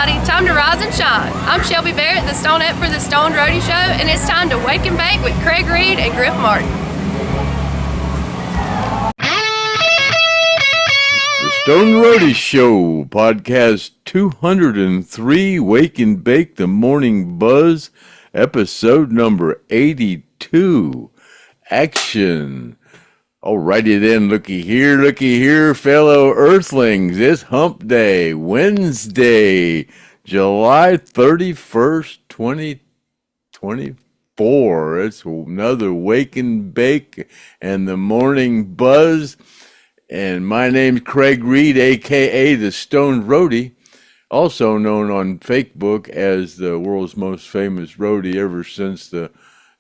everybody. Time to rise and shine. I'm Shelby Barrett, the Stoned for the Stoned Roadie Show, and it's time to wake and bake with Craig Reed and Griff Martin. The Stoned Roadie Show, podcast 203, Wake and Bake, The Morning Buzz, episode number 82. Action. Alrighty then, looky here, fellow Earthlings. It's Hump Day, Wednesday, July 31st, 2024. It's another Wake and Bake and the Morning Buzz. And my name's Craig Reed, a.k.a. the Stoned Roadie, also known on FakeBook as the world's most famous roadie ever since the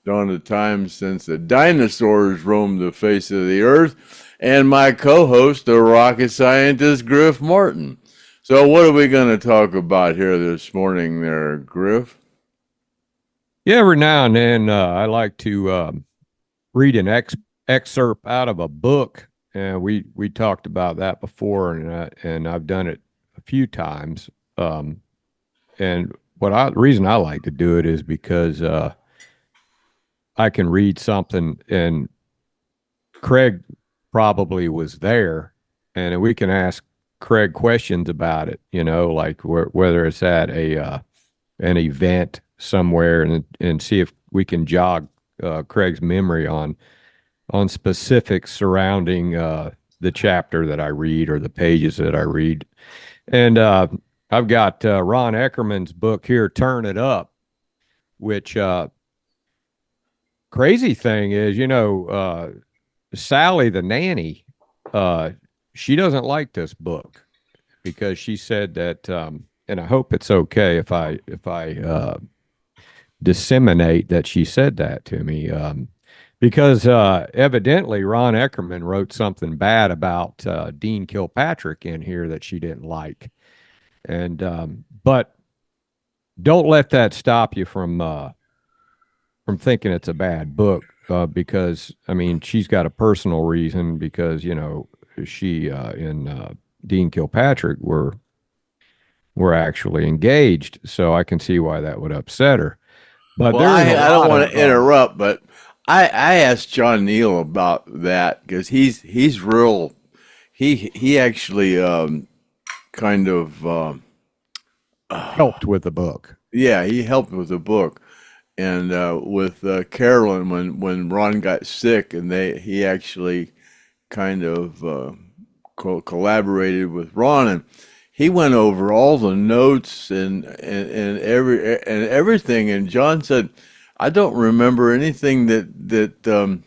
dawn of time, since the dinosaurs roamed the face of the earth, and my co-host, the rocket scientist, Griff Martin. So what are we going to talk about here this morning there, Griff? Yeah, every now and then I like to read an excerpt out of a book, and we talked about that before, and I've done it a few times. And the reason I like to do it is because I can read something, and Craig probably was there, and we can ask Craig questions about it, like whether it's at an event somewhere, and see if we can jog Craig's memory on specifics surrounding the chapter that I read or the pages that I read. And I've got Ron Eckerman's book here, Turn It Up, which crazy thing is, Sally the nanny, she doesn't like this book because she said that, and I hope it's okay if I disseminate that she said that to me, because evidently Ron Eckerman wrote something bad about Dean Kilpatrick in here that she didn't like, and but don't let that stop you from thinking it's a bad book, because she's got a personal reason, because she and Dean Kilpatrick were actually engaged, so I can see why that would upset her. But I don't want to interrupt, but I asked John Neal about that, because he's real. He actually kind of helped with the book. Yeah, he helped with the book. And with Carolyn, when Ron got sick, and he actually kind of collaborated with Ron, and he went over all the notes and everything. And John said, "I don't remember anything that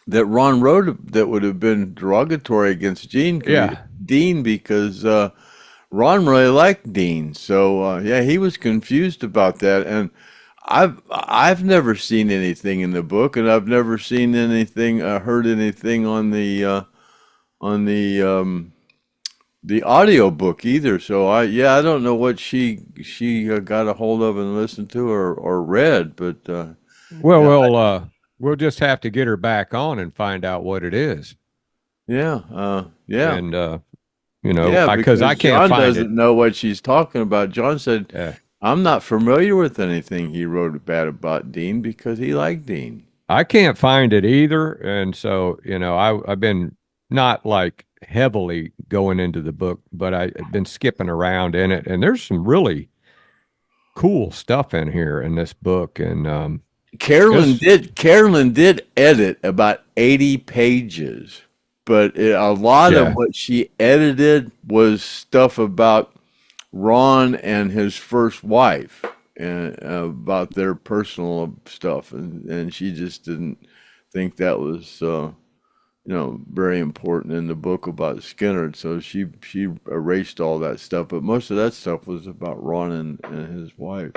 Ron wrote that would have been derogatory against Dean, because Ron really liked Dean." So he was confused about that, and I've never seen anything in the book, and I've never seen anything, heard anything on the audio book either. So I don't know what she got a hold of and listened to or read, but we'll just have to get her back on and find out what it is. And because I can't John find doesn't know what she's talking about. John said, I'm not familiar with anything he wrote bad about Dean, because he liked Dean. I can't find it either. And so, I've been not like heavily going into the book, but I've been skipping around in it. And there's some really cool stuff in here in this book. And Carolyn did edit about 80 pages, but a lot of what she edited was stuff about Ron and his first wife, and about their personal stuff, and she just didn't think that was very important in the book about Skynyrd, so she erased all that stuff. But most of that stuff was about Ron and his wife.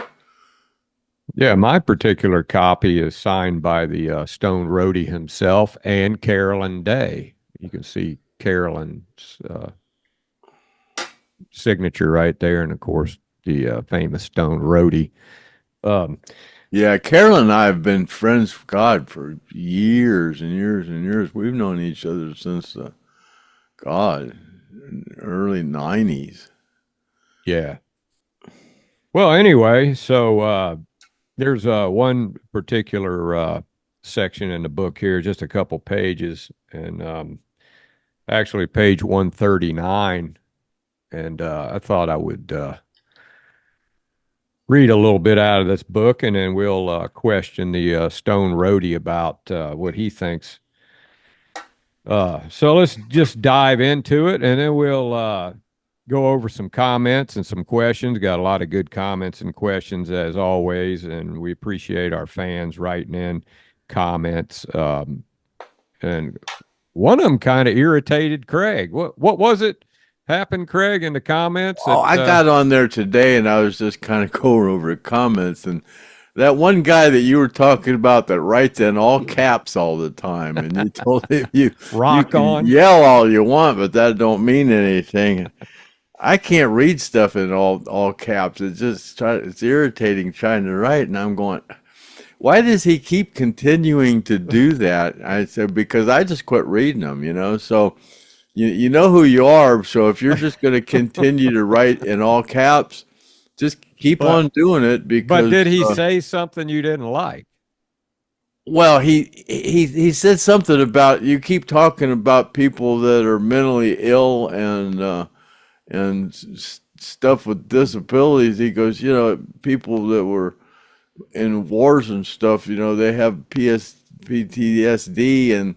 Yeah, my particular copy is signed by the Stoned Roadie himself and Carolyn Day. You can see Carolyn's signature right there, and of course the famous Stoned Roadie. Carolyn and I have been friends, for years and years and years. We've known each other since early 90s. Yeah. Well, anyway, so there's one particular section in the book here, just a couple pages, and actually page 139. And I thought I would read a little bit out of this book, and then we'll question the Stone Roadie about what he thinks. So let's just dive into it, and then we'll go over some comments and some questions. Got a lot of good comments and questions as always, and we appreciate our fans writing in comments. And one of them kind of irritated Craig. What was it happened, Craig, in the comments? Oh, I got on there today, and I was just kind of going over the comments, and that one guy that you were talking about that writes in all caps all the time, and you told him you Rock can on. yell all you want, but that don't mean anything. I can't read stuff in all caps. It's irritating trying to write, and I'm going, why does he keep continuing to do that? I said, because I just quit reading them, So you know who you are. So if you're just going to continue to write in all caps, just keep on doing it. Because But did he say something you didn't like? well, he said something about you keep talking about people that are mentally ill and stuff with disabilities. He goes, people that were in wars and stuff, they have PTSD and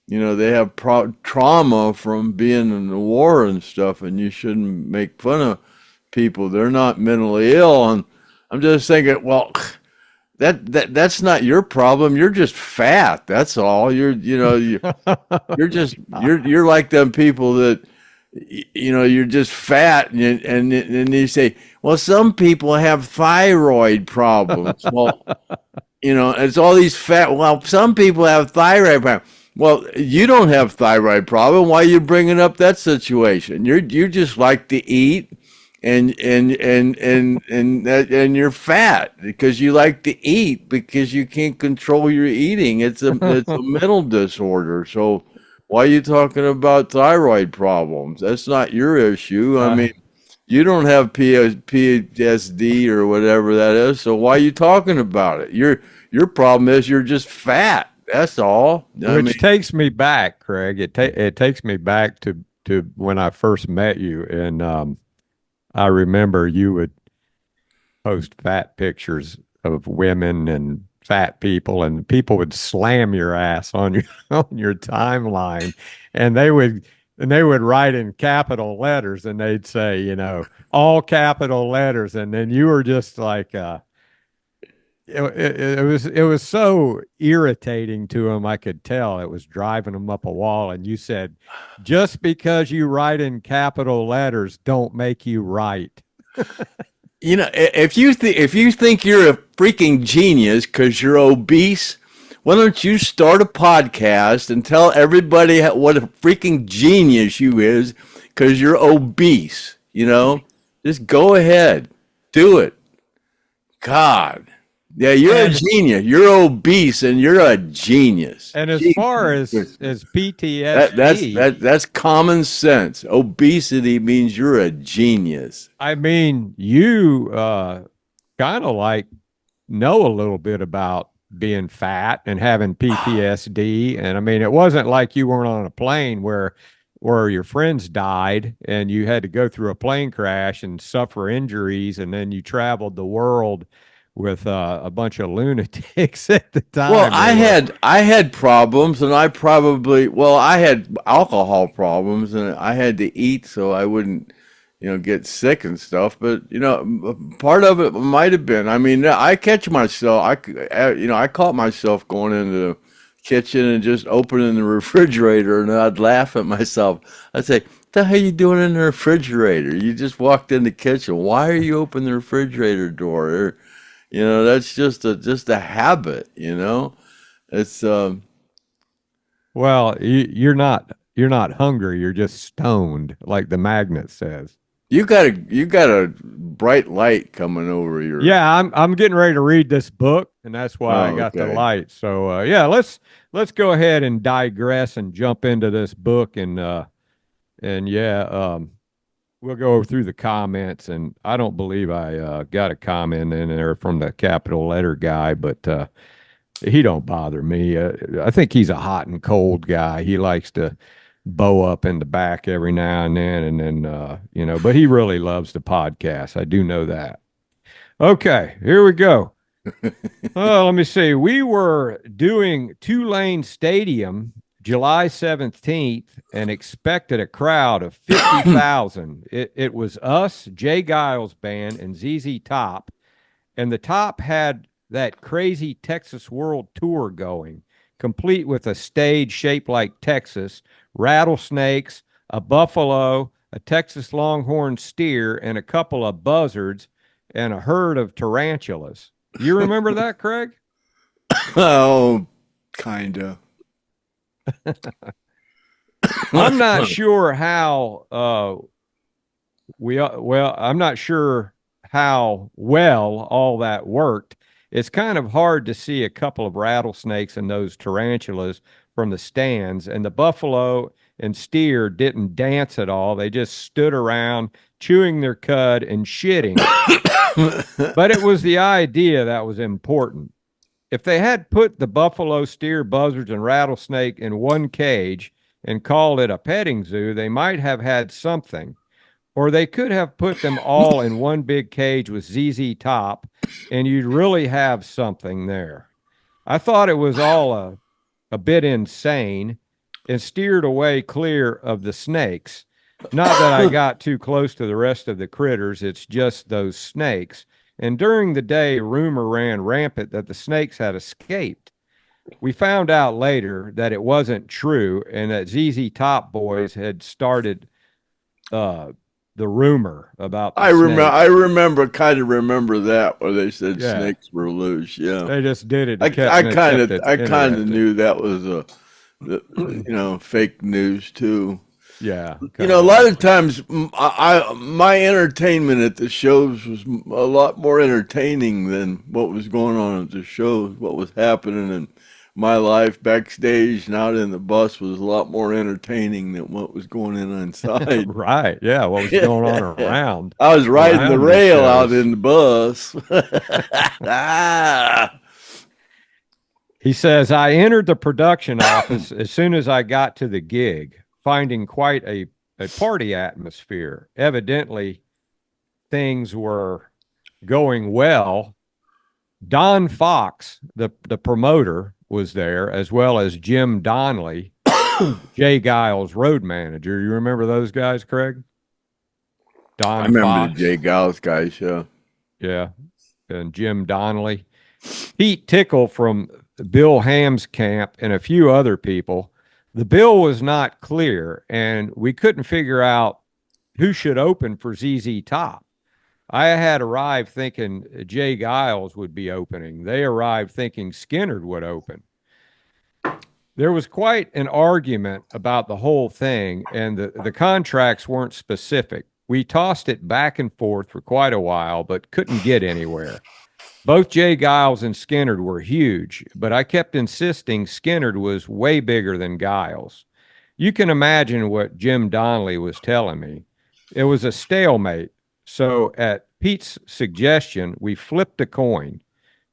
they have trauma from being in the war and stuff, and you shouldn't make fun of people. They're not mentally ill. And I'm just thinking, well, that's not your problem. You're just fat. That's all. You're like them people that you're just fat, and you say, well, some people have thyroid problems. Well, it's all these fat. Well, some people have thyroid problems. Well, you don't have thyroid problem. Why are you bringing up that situation? You just like to eat, and you're fat because you like to eat because you can't control your eating. It's a mental disorder. So why are you talking about thyroid problems? That's not your issue. I mean, you don't have PTSD or whatever that is. So why are you talking about it? Your problem is you're just fat. That's all. Which takes me back, Craig. It takes me back to when I first met you, and I remember you would post fat pictures of women and fat people, and people would slam your ass on your on your timeline, and they would write in capital letters, and they'd say, all capital letters, and then you were just like. It was so irritating to him. I could tell it was driving him up a wall. And you said, just because you write in capital letters, don't make you right. If you think you're a freaking genius because you're obese, why don't you start a podcast and tell everybody what a freaking genius you is because you're obese? Just go ahead, do it. God. Yeah, you're a genius. You're obese, and you're a genius. And as far as PTSD, that's common sense. Obesity means you're a genius. I mean, you kind of like know a little bit about being fat and having PTSD, and I mean, it wasn't like you weren't on a plane where your friends died and you had to go through a plane crash and suffer injuries, and then you traveled the world with a bunch of lunatics at the time. Well, I had problems, and I had alcohol problems, and I had to eat so I wouldn't, get sick and stuff. But part of it might have been. I mean, I catch myself. I caught myself going into the kitchen and just opening the refrigerator, and I'd laugh at myself. I'd say, "What the hell are you doing in the refrigerator? You just walked in the kitchen. Why are you opening the refrigerator door?" That's just a habit. It's well, you're not hungry. You're just stoned, like the magnet says. You got a bright light coming over your. Yeah, I'm getting ready to read this book, and that's why I got the light. So yeah, let's go ahead and digress and jump into this book, and yeah, we'll go through the comments, and I don't believe I got a comment in there from the capital letter guy, but he don't bother me. I think he's a hot and cold guy. He likes to bow up in the back every now and then, but he really loves the podcast. I do know that. Okay, here we go. Let me see. We were doing Tulane Stadium July 17th and expected a crowd of 50,000. It was us, Jay Giles Band, and ZZ Top. And the Top had that crazy Texas World Tour going, complete with a stage shaped like Texas, rattlesnakes, a buffalo, a Texas longhorn steer, and a couple of buzzards, and a herd of tarantulas. You remember that, Craig? Oh, kinda. I'm not sure how I'm not sure how well all that worked. It's kind of hard to see a couple of rattlesnakes and those tarantulas from the stands, and the buffalo and steer didn't dance at all. They just stood around chewing their cud and shitting. But it was the idea that was important. If they had put the buffalo, steer, buzzards, and rattlesnake in one cage and called it a petting zoo, they might have had something. Or they could have put them all in one big cage with ZZ Top, and you'd really have something there. I thought it was all a bit insane and steered away clear of the snakes. Not that I got too close to the rest of the critters, it's just those snakes. And during the day, rumor ran rampant that the snakes had escaped. We found out later that it wasn't true and that ZZ Top boys had started the rumor about the I snakes. kind of remember that where they said Yeah. snakes were loose. Yeah, They just did it. I kind of interesting. knew that was fake news too. Yeah. A lot of times my entertainment at the shows was a lot more entertaining than what was going on at the shows. What was happening in my life backstage and out in the bus was a lot more entertaining than what was going on inside. Right. Yeah. What was going on around? I was riding the around rail shows. out in the bus. He says, I entered the production office as soon as I got to the gig, finding quite a party atmosphere. Evidently, things were going well. Don Fox, the promoter, was there, as well as Jim Donnelly, Jay Giles' road manager. You remember those guys, Craig? Don I remember Fox. the Jay Giles guys, yeah. Yeah. And Jim Donnelly. Pete Tickle from Bill Ham's camp and a few other people. The bill was not clear, and we couldn't figure out who should open for ZZ Top. I had arrived thinking Jay Giles would be opening. They arrived thinking Skynyrd would open. There was quite an argument about the whole thing, and the contracts weren't specific. We tossed it back and forth for quite a while, but couldn't get anywhere. Both Jay Giles and Skynyrd were huge, but I kept insisting Skynyrd was way bigger than Giles. You can imagine what Jim Donnelly was telling me. It was a stalemate, so at Pete's suggestion, we flipped a coin.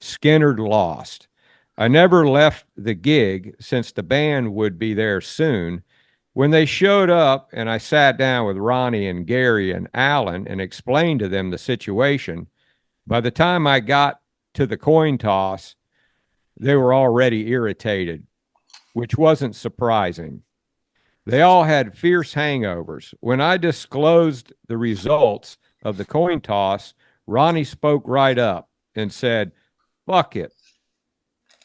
Skynyrd lost. I never left the gig since the band would be there soon. When they showed up and I sat down with Ronnie and Gary and Alan and explained to them the situation, by the time I got to the coin toss, they were already irritated, which wasn't surprising. They all had fierce hangovers. When I disclosed the results of the coin toss, Ronnie spoke right up and said, "Fuck it.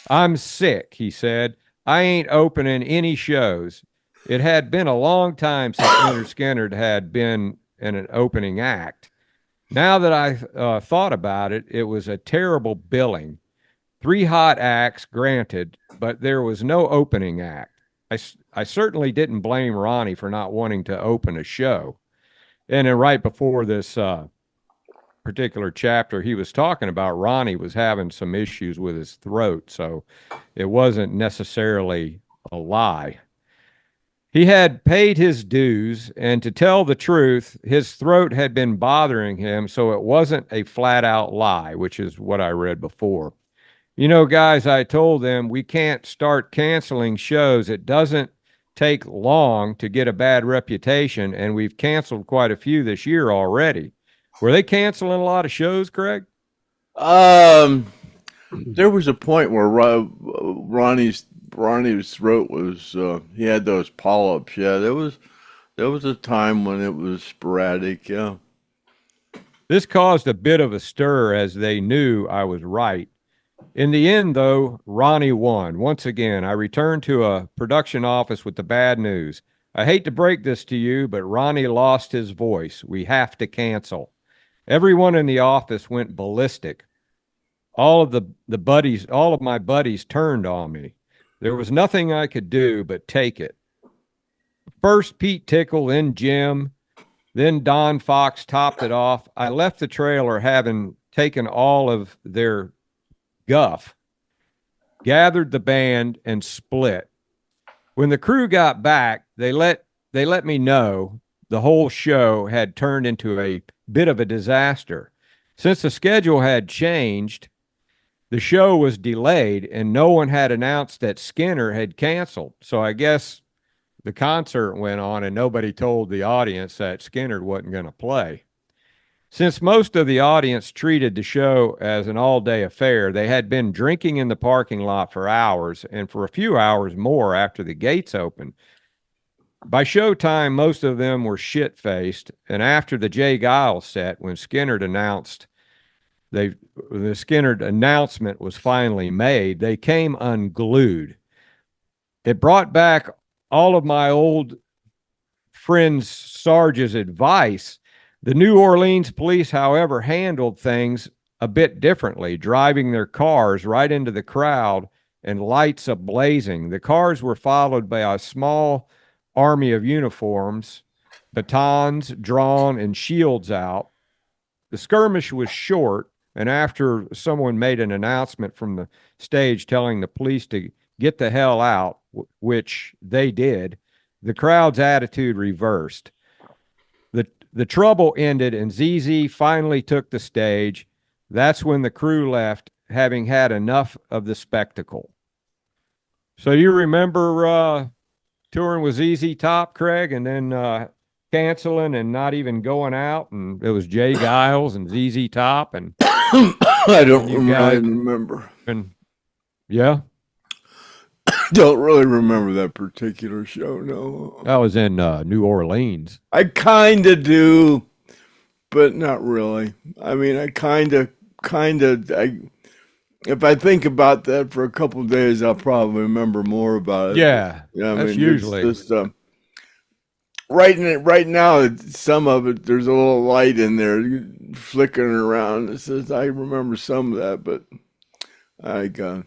I'm sick," he said. "I ain't opening any shows." It had been a long time since Lynyrd Skynyrd had been in an opening act. Now that I thought about it, it was a terrible billing. 3 hot acts, granted, but there was no opening act. I certainly didn't blame Ronnie for not wanting to open a show. And then right before this particular chapter he was talking about, Ronnie was having some issues with his throat, so it wasn't necessarily a lie. He had paid his dues, and to tell the truth, his throat had been bothering him, so it wasn't a flat-out lie, which is what I read before. You know, guys, I told them we can't start canceling shows. It doesn't take long to get a bad reputation, and we've canceled quite a few this year already. Were they canceling a lot of shows, Craig? There was a point where Ronnie's throat was he had those polyps. Yeah, there was a time when it was sporadic. Yeah. This caused a bit of a stir as they knew I was right. In the end, though, Ronnie won. Once again, I returned to a production office with the bad news. I hate to break this to you, but Ronnie lost his voice. We have to cancel. Everyone in the office went ballistic. All of my buddies turned on me. There was nothing I could do but take it. First Pete Tickle, then Jim, then Don Fox topped it off. I left the trailer having taken all of their guff, gathered the band, and split. When the crew got back, they let me know the whole show had turned into a bit of a disaster. Since the schedule had changed, the show was delayed, and no one had announced that Skinner had canceled. So I guess the concert went on, and nobody told the audience that Skynyrd wasn't going to play. Since most of the audience treated the show as an all-day affair, they had been drinking in the parking lot for hours and for a few hours more after the gates opened. By showtime, most of them were shit-faced, and after the Jay Giles set, when Skynyrd announced the Skynyrd announcement was finally made, they came unglued. It brought back all of my old friends Sarge's advice. The New Orleans police, however, handled things a bit differently, driving their cars right into the crowd and lights ablazing. The cars were followed by a small army of uniforms, batons drawn and shields out. The skirmish was short, and after someone made an announcement from the stage telling the police to get the hell out, which they did, the crowd's attitude reversed. The trouble ended, and ZZ finally took the stage. That's when the crew left, having had enough of the spectacle. So you remember touring with ZZ Top, Craig, and then canceling and not even going out, and it was Jay Giles and ZZ Top, and I don't remember. And yeah, don't really remember that particular show. No, that was in New Orleans. I kind of do, but not really. I mean, I kind of. If I think about that for a couple of days, I'll probably remember more about it. Yeah, that's usually just, right now. Some of it, there's a little light in there flickering around. It says I remember some of that, but I don't.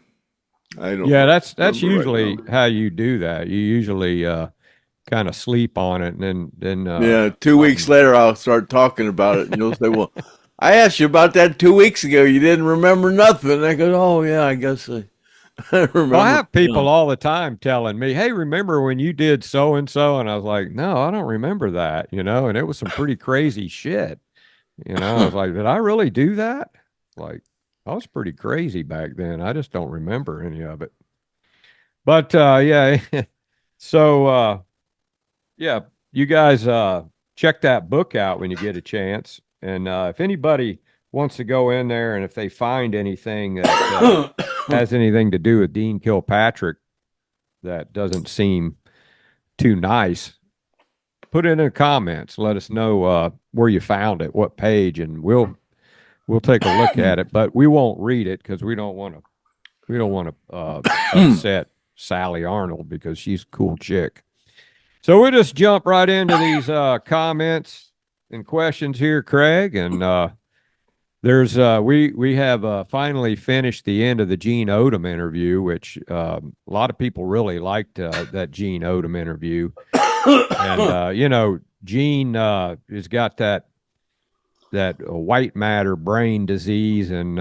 Yeah, that's usually right how you do that. You usually kind of sleep on it, and then 2 weeks later I'll start talking about it, and you'll say, "Well, I asked you about that 2 weeks ago. You didn't remember nothing." And I go, "Oh yeah, I guess I remember." Well, I have people all the time telling me, "Hey, remember when you did so and so?" And I was like, "No, I don't remember that." And it was some pretty crazy shit. I was like, "Did I really do that?" Like, I was pretty crazy back then. I just don't remember any of it. But yeah, so yeah, you guys check that book out when you get a chance. And if anybody wants to go in there, and if they find anything that has anything to do with Dean Kilpatrick that doesn't seem too nice, put it in the comments. Let us know where you found it, what page, and we'll take a look at it. But we won't read it because we don't want to upset Sally Arnold because she's a cool chick. So we'll just jump right into these comments and questions here, Craig. And there's we have finally finished the end of the Jean Odom interview, which a lot of people really liked that Jean Odom interview. And Jean has got that white matter brain disease, and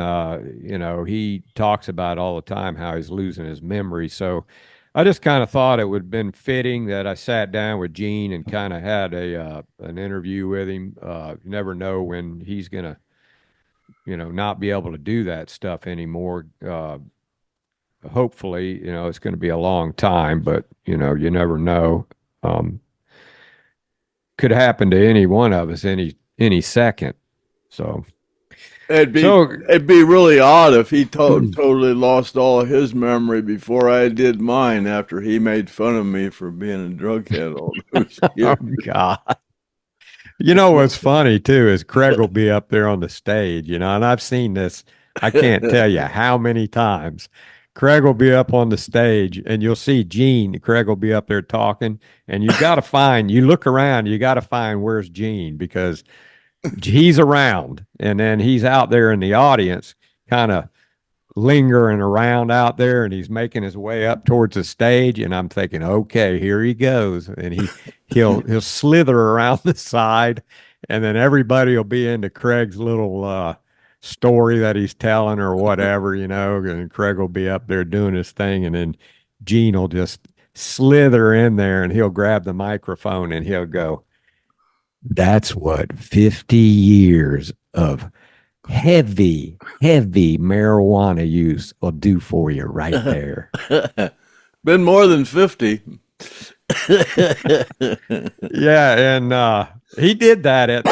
he talks about all the time how he's losing his memory. So I just kind of thought it would have been fitting that I sat down with Gene and kind of had an interview with him. You never know when he's gonna, not be able to do that stuff anymore. Hopefully, it's going to be a long time, but you never know. Could happen to any one of us any second. So It'd be really odd if he totally lost all of his memory before I did mine after he made fun of me for being a drughead all those years. Oh God. What's funny too is Craig will be up there on the stage, and I've seen this, I can't tell you how many times. Craig will be up on the stage and you'll see Gene. Craig will be up there talking, and you look around, you got to find where's Gene, because he's around, and then he's out there in the audience kind of lingering around out there, and he's making his way up towards the stage, and I'm thinking, okay, here he goes, and he'll slither around the side, and then everybody will be into Craig's little story that he's telling or whatever, and Craig will be up there doing his thing, and then Gene will just slither in there, and he'll grab the microphone and he'll go, "That's what 50 years of heavy marijuana use will do for you right there." Been more than 50. Yeah, and he did that at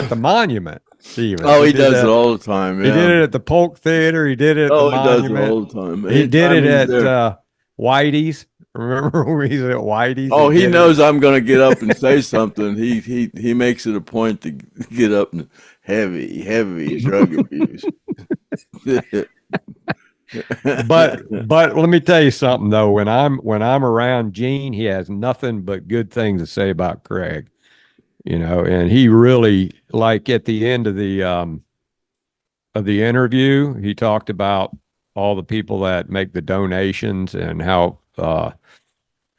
the Monument, Steven. Oh, he does it all the time. Yeah. He did it at the Polk Theater. He did it at the Monument. He does it all the time. He did it at Whitey's. Remember when he's at Whitey's? Oh, he knows I'm going to get up and say something. He makes it a point to get up and heavy drug abuse. But let me tell you something though. When I'm around Gene, he has nothing but good things to say about Craig. And he really, like, at the end of the interview, he talked about all the people that make the donations and how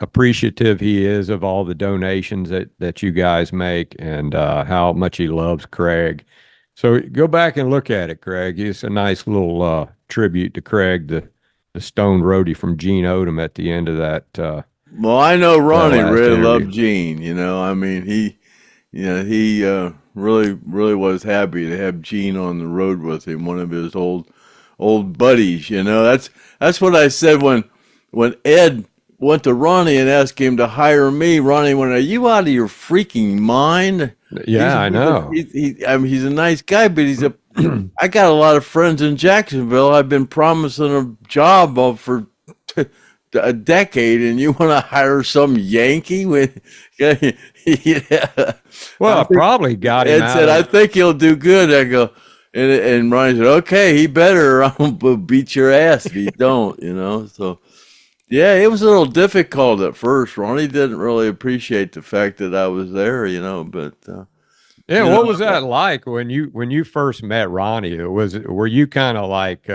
appreciative he is of all the donations that you guys make, and how much he loves Craig. So go back and look at it, Craig. It's a nice little tribute to Craig, the Stoned Roadie from Jean Odom at the end of that. Well, I know Ronnie really interview. loved Gene. I mean, he really was happy to have Gene on the road with him, one of his old buddies. That's what I said when Ed went to Ronnie and asked him to hire me. Ronnie went, "Are you out of your freaking mind?" Yeah, I know. I mean, he's a nice guy, but I got a lot of friends in Jacksonville. I've been promising a job for a decade, and you want to hire some Yankee? Yeah. Well, I probably got him. Ed said, "I think he'll do good." I go, and Ronnie said, "Okay, he better, or I'm gonna beat your ass if you don't." So. Yeah, it was a little difficult at first. Ronnie didn't really appreciate the fact that I was there, but yeah, what was that like when you first met Ronnie? Were you kind of like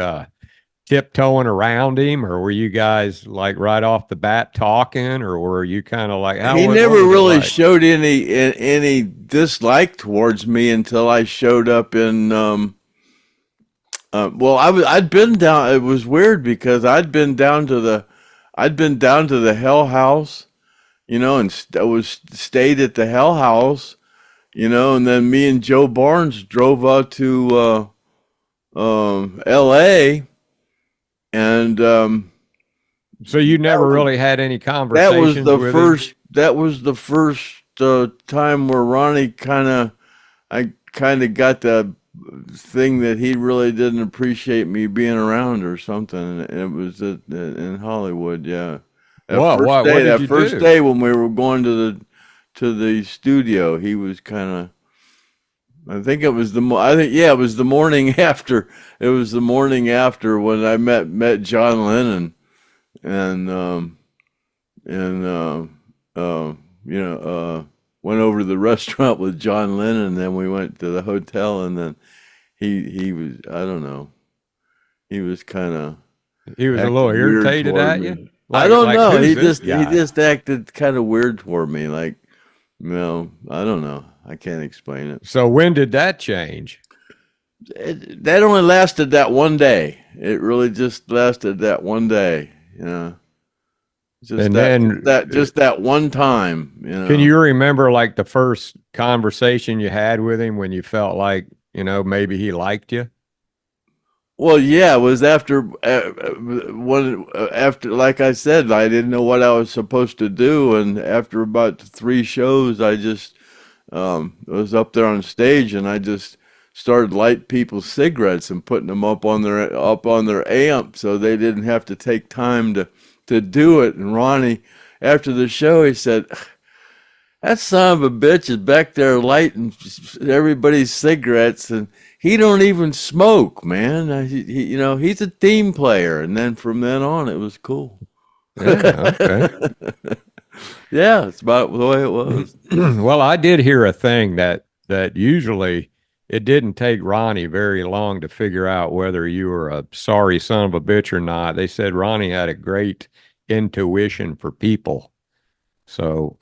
tiptoeing around him, or were you guys like right off the bat talking, or were you kind of like, he never really showed any dislike towards me until I showed up in I'd been down. It was weird because I'd been down to the Hell House, and I was stayed at the Hell House, and then me and Joe Barnes drove out to L.A. and so you never really had any conversations. That was the first time where Ronnie I kind of got the thing that he really didn't appreciate me being around or something. It was in Hollywood. Yeah. That first day when we were going to the studio, he was kind of, I think it was the morning after. It was the morning after when I met John Lennon and went over to the restaurant with John Lennon, and then we went to the hotel, and then he was, I don't know, he was a little irritated at you. I don't know. He just acted kind of weird toward me. Like, I don't know. I can't explain it. So when did that change? That only lasted that one day. It really just lasted that one day. Just And that, then just that one time, you know. can you remember like the first conversation you had with him when you felt like, maybe he liked you? Well, yeah, it was after after, like I said, I didn't know what I was supposed to do, and after about 3 shows, I just was up there on stage, and I just started lighting people's cigarettes and putting them up on their amp, so they didn't have to take time to do it. And Ronnie, after the show, he said, "That son of a bitch is back there lighting everybody's cigarettes, and he don't even smoke, man. He's a team player." And then from then on, it was cool. Yeah, okay. Yeah, it's about the way it was. Well, I did hear a thing that usually it didn't take Ronnie very long to figure out whether you were a sorry son of a bitch or not. They said Ronnie had a great intuition for people. So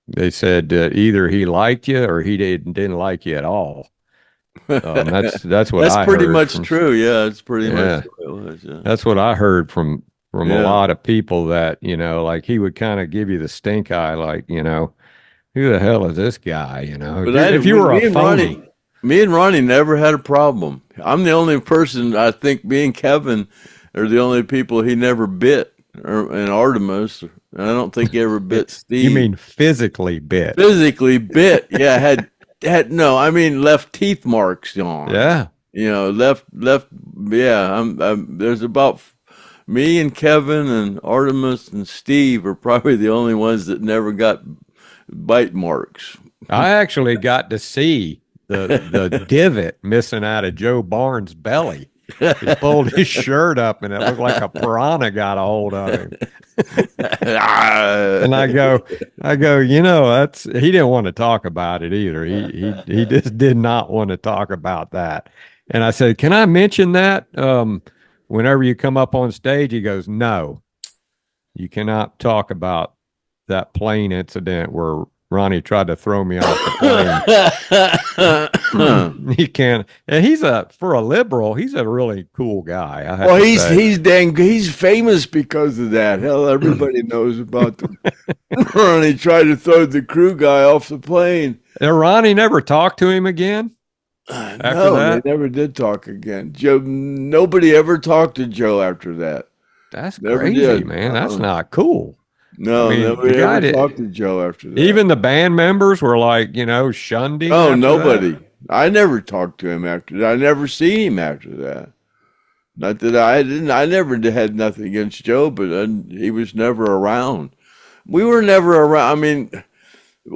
they said either he liked you or he didn't like you at all. That's what That's I pretty heard much true. Yeah, it's pretty much the way it was. Yeah. That's what I heard from a Yeah. lot of people that, like he would kind of give you the stink eye, like, who the hell is this guy? But If you were a phony. Me and Ronnie never had a problem. I'm the only person, I think, me and Kevin are the only people he never bit, and Artimus. And I don't think he ever bit Steve. You mean physically bit? Physically bit? Yeah, no. I mean, left teeth marks on. Yeah. Left. Yeah, there's about me and Kevin and Artemis and Steve are probably the only ones that never got bite marks. I actually got to see the divot missing out of Joe Barnes' belly. He pulled his shirt up and it looked like a piranha got a hold of him. And I go, he didn't want to talk about it either. He just did not want to talk about that. And I said, "Can I mention that whenever you come up on stage?" He goes, "No, you cannot talk about that plane incident where Ronnie tried to throw me off the plane." He can't. And for a liberal, he's a really cool guy. Well, he's famous because of that. Hell, everybody knows about Ronnie tried to throw the crew guy off the plane. And Ronnie never talked to him again. No, they never did talk again. Joe, nobody ever talked to Joe after that. That's Never crazy, did. man. That's not cool. No, I mean, nobody the guy ever talked to Joe after that. Even the band members were like, shunned him. Oh, after nobody. that. I never talked to him after that. I never seen him after that. Not that I didn't. I never had nothing against Joe, but he was never around. We were never around. I mean,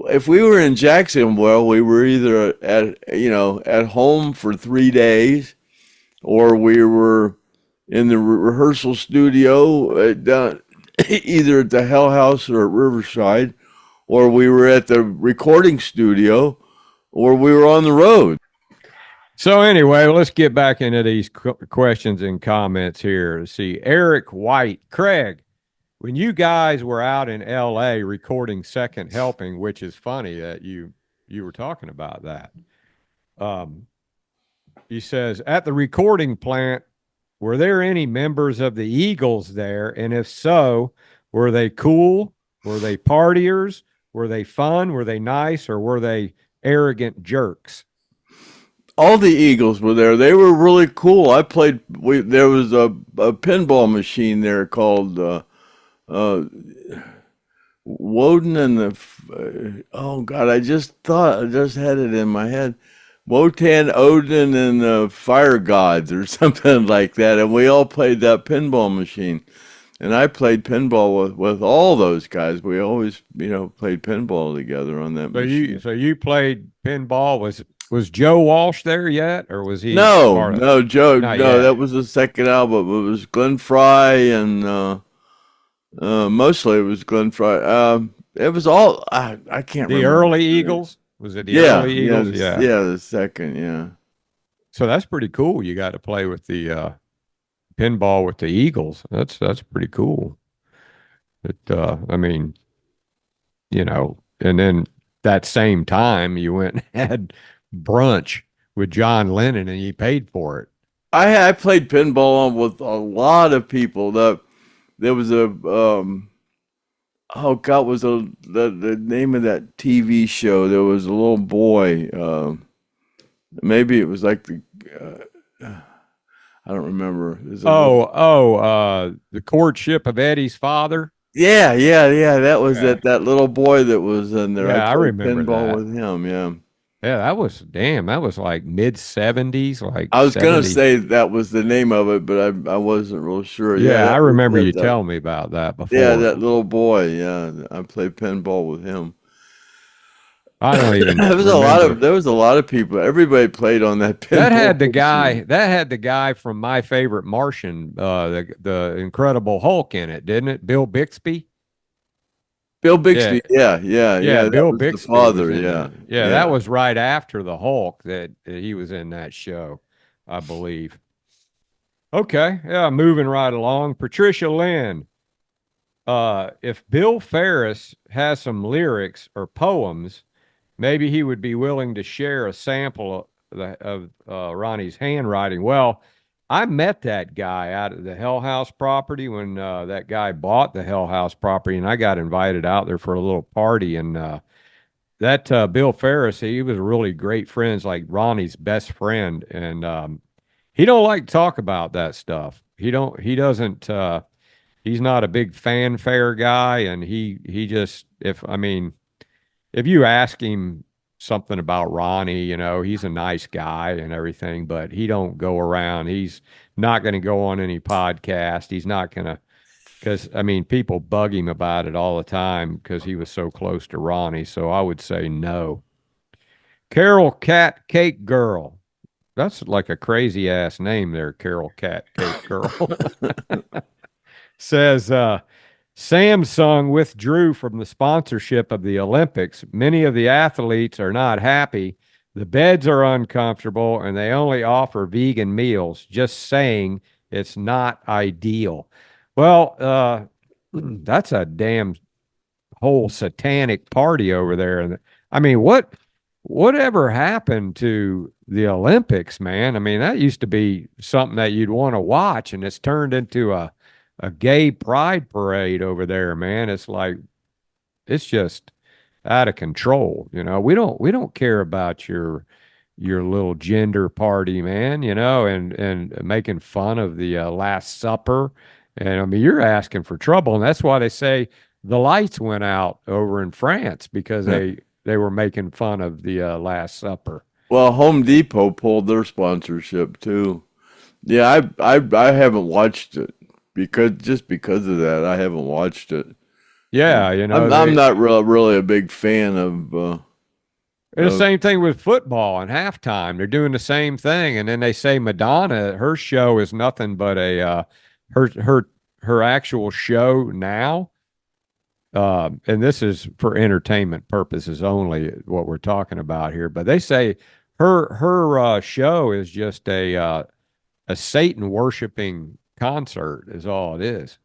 if we were in Jacksonville, we were either at home for 3 days, or we were in the rehearsal studio either at the Hell House or at Riverside, or we were at the recording studio, or we were on the road. So anyway, let's get back into these questions and comments here. Let's see. Eric White, Craig, when you guys were out in L.A. recording Second Helping, which is funny that you were talking about that. He says, at the recording plant, were there any members of the Eagles there? And if so, were they cool? Were they partiers? Were they fun? Were they nice? Or were they arrogant jerks? All the Eagles were there. They were really cool. There was a pinball machine there called Woden and oh God, I just had it in my head. Wotan, Odin, and the Fire Gods or something like that. And we all played that pinball machine. And I played pinball with all those guys. We always, played pinball together on that machine. So you played pinball. Was Joe Walsh there yet? Or was he? No, Joe. Not No, yet. that was the second album. It was Glenn Fry and mostly it was Glenn Fry. It was all, I can't remember. The early Eagles? Was it the early Eagles? Yeah, the second, yeah. So that's pretty cool. You got to play with the pinball with the Eagles. That's pretty cool. But I mean, and then that same time you went and had brunch with John Lennon and you paid for it. I played pinball with a lot of people. There was oh God, was the name of that TV show? There was a little boy. Maybe it was like I don't remember. There's a little, The courtship of Eddie's father. yeah. That was Yeah, that little boy that was in there. I yeah, I played remember pinball that. with him. Yeah. Yeah, that was like mid 70s, like I was gonna 70. say that was the name of it, but I wasn't real sure. Yeah, Yeah, I that was remember you that. telling me about that Yeah, before. that little boy. Yeah, I played pinball with him. I don't even There was a lot of remember. people. Everybody played on that pinball machine. That had the guy from My Favorite Martian, the Incredible Hulk in it, didn't it? Bill Bixby. Bill Yeah, Bixby. Yeah. yeah, That Bill was the Bixby was father. in Yeah, that. Yeah, that yeah. was right after the Hulk that he was in that show, I believe. Okay, yeah, moving right along. Patricia Lynn. If Bill Ferris has some lyrics or poems, maybe he would be willing to share a sample of Ronnie's handwriting. Well, I met that guy out at the Hell House property when that guy bought the Hell House property, and I got invited out there for a little party. And that Bill Ferris, he was really great friends, like Ronnie's best friend, and he don't like to talk about that stuff. He doesn't. He's not a big fanfare guy, and he just if I mean if you ask him something about Ronnie, he's a nice guy and everything, but he don't go around. He's not going to go on any podcast. He's not going to, because I mean, people bug him about it all the time because he was so close to Ronnie. So I would say no. Carol Cat Cake Girl. That's like a crazy ass name there, Carol Cat Cake Girl. Says Samsung withdrew from the sponsorship of the Olympics. Many of the athletes are not happy. The beds are uncomfortable and they only offer vegan meals. Just saying it's not ideal. Well, that's a damn whole satanic party over there. And I mean, whatever happened to the Olympics, man? I mean, that used to be something that you'd want to watch, and it's turned into a gay pride parade over there, man. It's like it's just out of control. We don't care about your little gender party, man. And making fun of the Last Supper, and I mean you're asking for trouble, and that's why they say the lights went out over in France because they were making fun of the Last Supper. Well, Home Depot pulled their sponsorship too. Yeah, I haven't watched it because of that. I haven't watched it. Yeah, I'm not really a big fan and the of same thing with football and halftime. They're doing the same thing, and then they say Madonna, her show is nothing but a her actual show now. And this is for entertainment purposes only, what we're talking about here. But they say her show is just a Satan worshiping concert is all it is.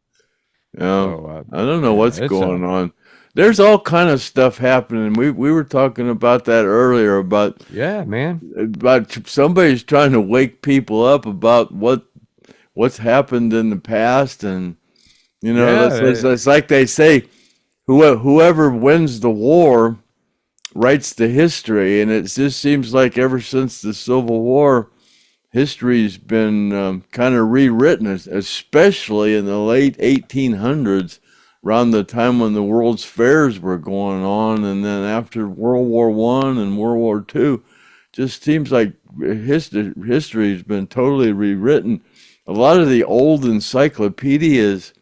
So I don't know yeah, what's going on. There's all kind of stuff happening. We were talking about that earlier yeah, man. about somebody's trying to wake people up about what's happened in the past, and Yeah, it's like they say, whoever wins the war writes the history, and it just seems like ever since the Civil War, history's been kind of rewritten, especially in the late 1800s, around the time when the World's Fairs were going on, and then after World War One and World War Two, just seems like history's been totally rewritten. A lot of the old encyclopedias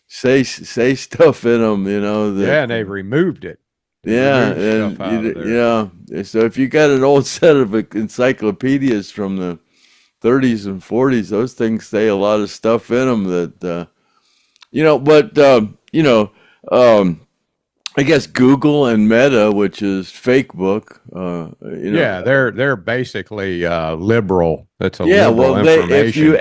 say stuff in them, yeah, that and they've removed it. They yeah, removed stuff out of there. yeah. So if you got an old set of encyclopedias from the 30s and 40s, those things say a lot of stuff in them that but I guess Google and Meta, which is FakeBook, Yeah, they're basically liberal. That's a yeah. liberal Well, information.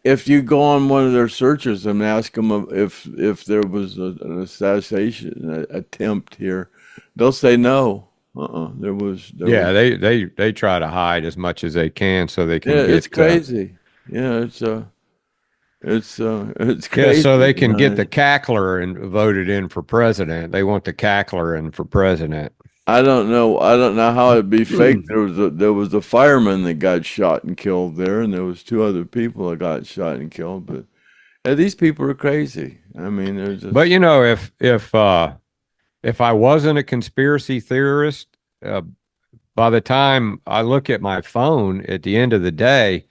if you go on one of their searches and ask them if there was an assassination attempt here, they'll say no. There Yeah, was. they try to hide as much as they can so they can Yeah, it's get crazy. Yeah, it's It's Yeah, crazy. so they can get the cackler and voted in for president. They want the cackler in for president. I don't know. I don't know how it'd be fake. There was a fireman that got shot and killed there, and there was two other people that got shot and killed. But these people are crazy. I mean, they're just. But you know, if I wasn't a conspiracy theorist, by the time I look at my phone at the end of the day,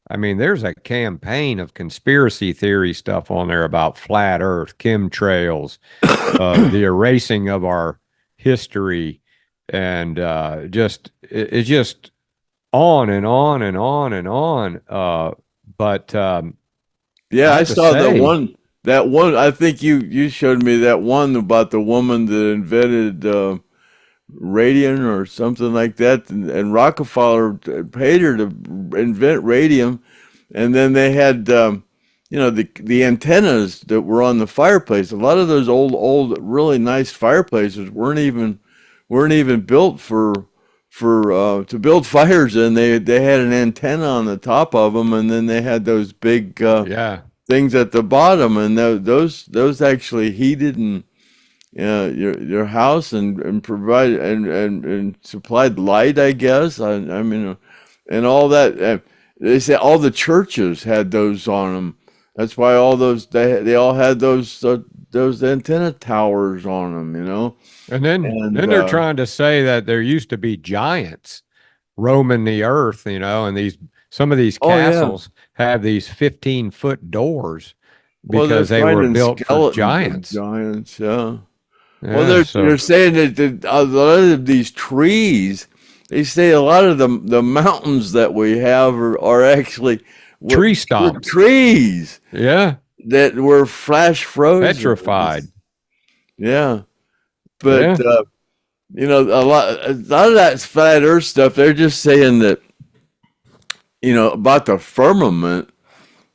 I mean, there's a campaign of conspiracy theory stuff on there about flat Earth, chemtrails, the erasing of our history, and it's just on and on and on and on. But Yeah, I I have to saw that say, one. That one. I think you showed me that one about the woman that invented radium or something like that, and Rockefeller paid her to invent radium, and then they had the antennas that were on the fireplace. A lot of those old really nice fireplaces weren't even built for to build fires in. They had an antenna on the top of them, and then they had those big yeah. things at the bottom, and those actually heated and your house and provided and supplied light, I guess. I mean, and all that. They say all the churches had those on them. That's why all those they all had those antenna towers on them, you know. And then And they're trying to say that there used to be giants roaming the earth, you know, and some of these oh yeah, castles have these 15-foot doors well they're because they were finding built for skeletons of giants. giants. Yeah. Well, Yeah, they're so saying that a lot of these trees, they say a lot of the mountains that we have are actually tree were stumps. trees Yeah, that were flash frozen. petrified. Yeah, Yeah. but a lot of that flat Earth stuff. They're just saying that about the firmament.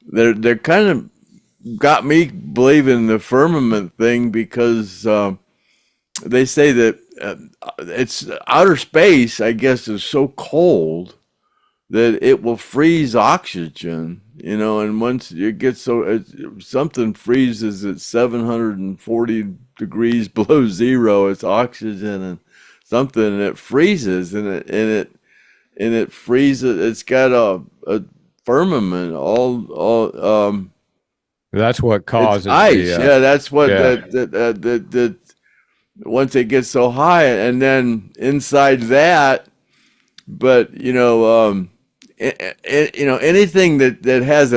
They're kind of got me believing the firmament thing because they say that it's outer space. I guess is so cold that it will freeze oxygen, and once it gets something freezes at 740 degrees below zero, it's oxygen and something, and it freezes, and it freezes. It's got a firmament, That's what it's causes ice. the Yeah, that's what yeah. that once it gets so high, and then inside that, but anything that has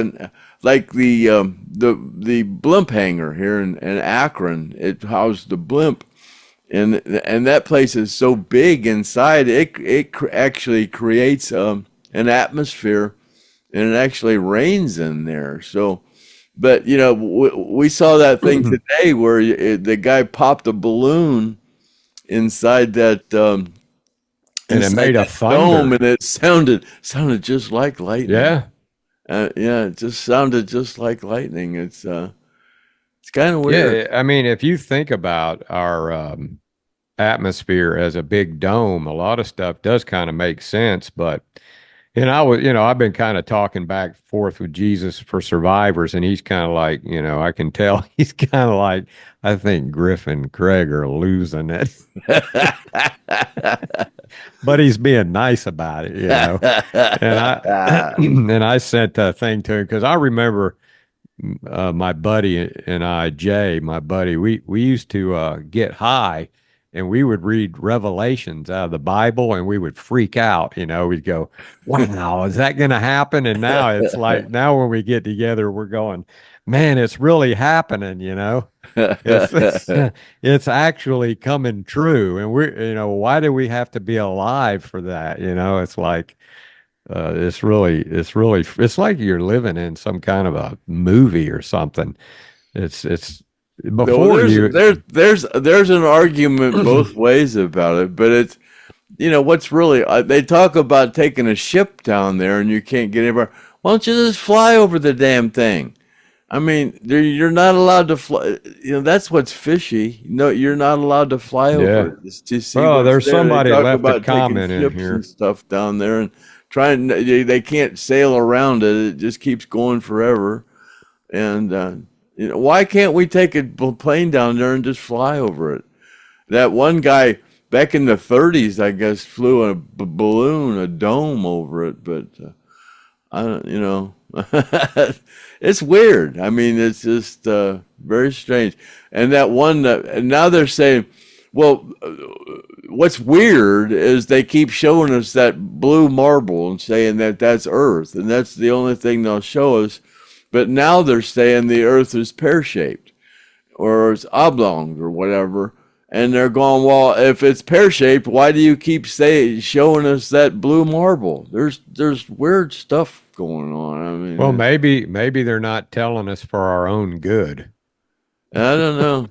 like the blimp hangar here in Akron, it housed the blimp, and that place is so big inside it actually creates an atmosphere, and it actually rains in there. So, but we saw that thing today where the guy popped a balloon inside that. And it made a dome, thunder. and it sounded just like lightning. Yeah. Yeah, it just sounded just like lightning. It's kind of weird. Yeah, I mean, if you think about our atmosphere as a big dome, a lot of stuff does kind of make sense. But I've been kind of talking back and forth with Jesus for survivors, and he's kind of like, I can tell he's kind of like, I think Griff and Craig are losing it. But he's being nice about it, And I sent a thing to him because I remember my buddy and I, Jay, my buddy, we used to get high, and we would read Revelations out of the Bible, and we would freak out. We'd go, "Wow, is that going to happen?" And now it's like, now when we get together, we're going, "Man, it's really happening." It's actually coming true, and why do we have to be alive for that? It's like it's like you're living in some kind of a movie or something. It's before there's an argument both ways about it, but it's what's really they talk about taking a ship down there and you can't get anywhere. Why don't you just fly over the damn thing? I mean, you're not allowed to fly. That's what's fishy. No, you're not allowed to fly over it to see. Oh, there's there. somebody They talk left a about taking comment in ships here. and stuff down there and trying. They can't sail around it. It just keeps going forever. And why can't we take a plane down there and just fly over it? That one guy back in the 30s, I guess, flew a balloon, a dome over it, but I don't, it's weird. I mean, it's just very strange. And that one, and now they're saying, well, what's weird is they keep showing us that blue marble and saying that that's Earth, and that's the only thing they'll show us. But now they're saying the Earth is pear-shaped or it's oblong or whatever. And they're going, well, if it's pear-shaped, why do you keep showing us that blue marble? There's weird stuff going on. I mean, well, maybe they're not telling us for our own good. I don't know.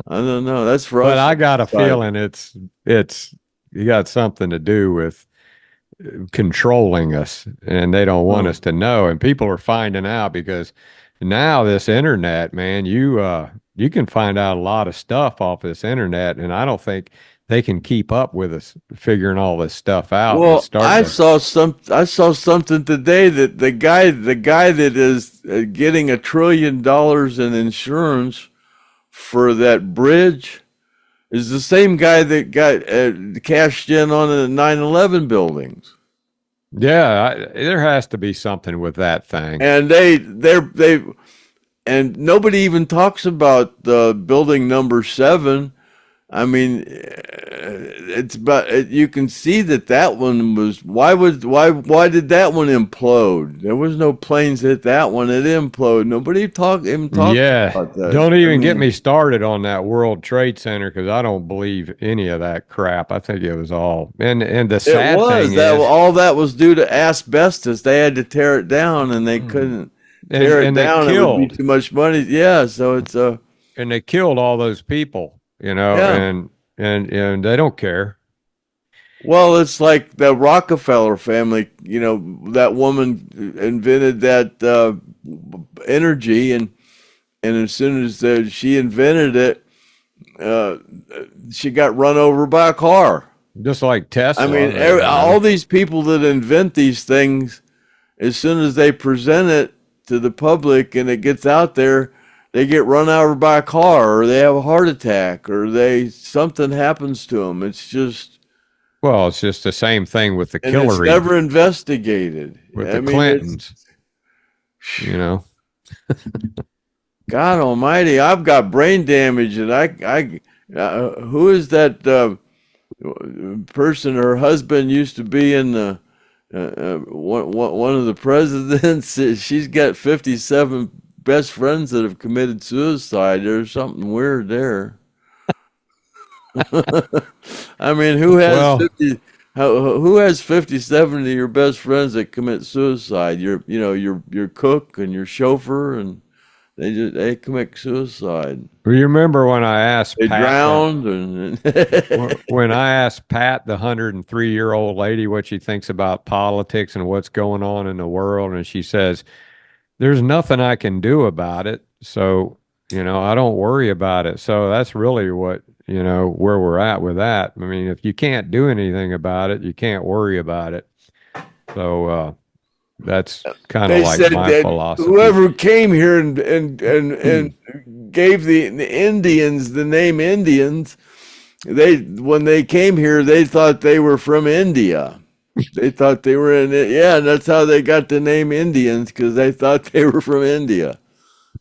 I don't know. That's for us. But I got a feeling it's you got something to do with controlling us, and they don't want us to know. And people are finding out because now this internet, man, you can find out a lot of stuff off this internet, and I don't think they can keep up with us figuring all this stuff out. Well, I saw something today that the guy that is getting $1 trillion in insurance for that bridge is the same guy that got cashed in on the 9/11 buildings. Yeah, there has to be something with that thing. And and nobody even talks about the building number 7. I mean, it's but you can see that one was why did that one implode? There was no planes hit that one. It imploded. Nobody talked about that. Don't even get me started on that World Trade Center because I don't believe any of that crap. I think it was all and the sad thing is all that was due to asbestos. They had to tear it down and they couldn't tear it down. It would be too much money. Yeah, so it's and they killed all those people. And they don't care. Well, it's like the Rockefeller family, that woman invented that energy, and as soon as she invented it, she got run over by a car. Just like Tesla. I mean, all these people that invent these things, as soon as they present it to the public and it gets out there, they get run over by a car, or they have a heart attack, or something happens to them. It's just the same thing with the Hillary. It's never investigated with the Clintons. God Almighty, I've got brain damage, and who is that person? Her husband used to be in the one of the presidents. She's got 57 best friends that have committed suicide. There's something weird there. I mean, who has 57 of your best friends that commit suicide? Your cook and your chauffeur, and they commit suicide. You remember when I asked they Pat, drowned? When I asked Pat, the 103-year-old lady, what she thinks about politics and what's going on in the world, and she says, there's nothing I can do about it. So, I don't worry about it. So that's really what, where we're at with that. I mean, if you can't do anything about it, you can't worry about it. So, that's kind of like my philosophy. Whoever came here and gave the Indians the name Indians, when they came here, they thought they were from India. They thought they were in it. Yeah, and that's how they got the name Indians, because they thought they were from India.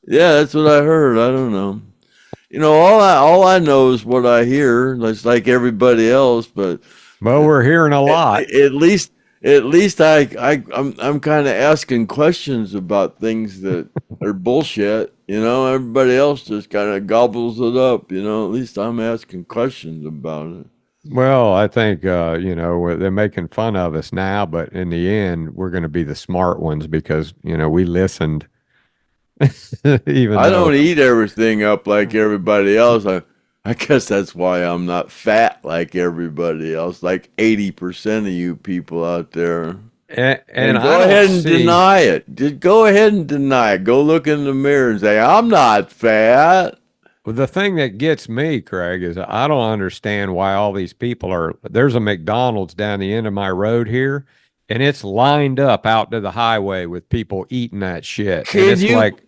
Yeah, that's what I heard. I don't know. All I know is what I hear. It's like everybody else, but we're hearing a lot. At least I'm kind of asking questions about things that are bullshit. Everybody else just kind of gobbles it up. At least I'm asking questions about it. Well, I think, they're making fun of us now, but in the end, we're going to be the smart ones because, we listened. I don't eat everything up like everybody else. I guess that's why I'm not fat like everybody else, like 80% of you people out there. And go ahead and deny it. Just go ahead and deny it. Go look in the mirror and say, I'm not fat. Well, the thing that gets me, Craig, is I don't understand why all these people there's a McDonald's down the end of my road here, and it's lined up out to the highway with people eating that shit. And it's like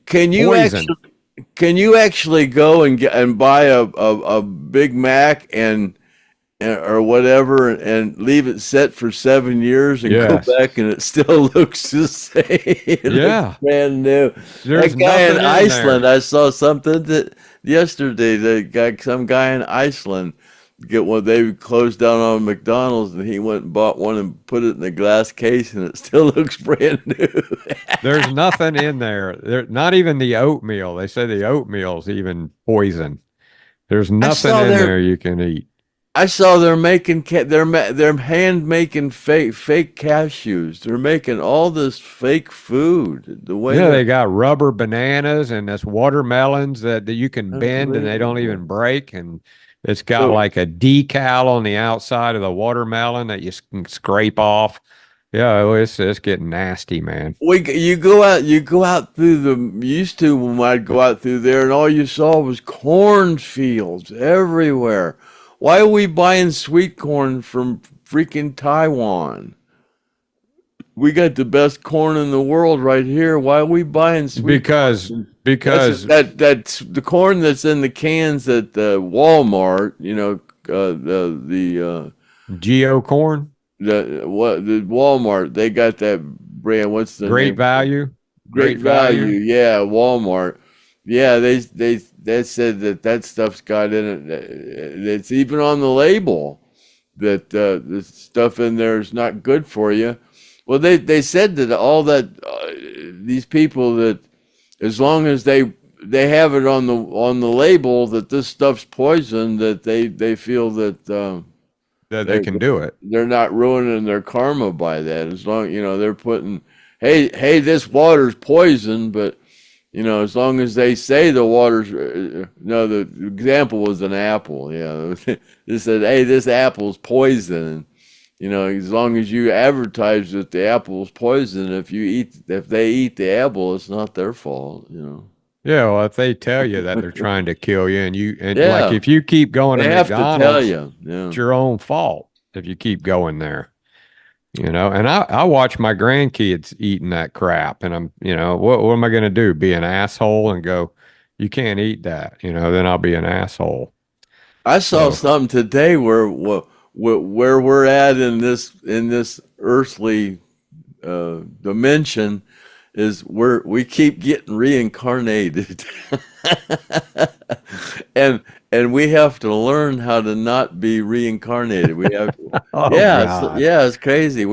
can you poison. can you actually go and buy a Big Mac and or whatever and leave it set for 7 years and Yes. go back and it still looks the same? It Yeah. looks brand new. There's That guy in nothing in Iceland, there. I saw something that yesterday. Some guy in Iceland they closed down on McDonald's and he went and bought one and put it in a glass case and it still looks brand new. There's nothing in there. Not even the oatmeal. They say the oatmeal's even poison. There's nothing in there you can eat. I saw they're making they're hand making fake cashews. They're making all this fake food. The way Yeah, they got rubber bananas and this watermelons that you can bend and they don't even break. And it's got like a decal on the outside of the watermelon that you can scrape off. Yeah, it's getting nasty, man. you go out through used to when I'd go out through there and all you saw was cornfields everywhere. Why are we buying sweet corn from freaking Taiwan? We got the best corn in the world right here. Why are we buying sweet corn? Because that's the corn that's in the cans at Walmart, the Geo corn? the Walmart, they got that brand. What's the Great name? Value? Great value. Yeah, Walmart. Yeah, they said that stuff's got in it. It's even on the label that the stuff in there is not good for you. Well, they said that all that these people that as long as they have it on the label that this stuff's poison, that they feel that That they can do it. they're not ruining their karma by that. As long they're putting, hey, this water's poison, but as long as they say the water's no, the example was an apple. Yeah, they said, hey, this apple's poison. As long as you advertise that the apple's poison, if they eat the apple, it's not their fault. Yeah, well, if they tell you that they're trying to kill you, and Yeah. like if you keep going They to have to tell McDonald's, you. Yeah. it's your own fault if you keep going there. And I watch my grandkids eating that crap, and I'm, what am I going to do? Be an asshole and go, you can't eat that, then I'll be an asshole. I saw something today where we're at in this earthly dimension is we keep getting reincarnated, and we have to learn how to not be reincarnated. We have, Oh, God. it's crazy.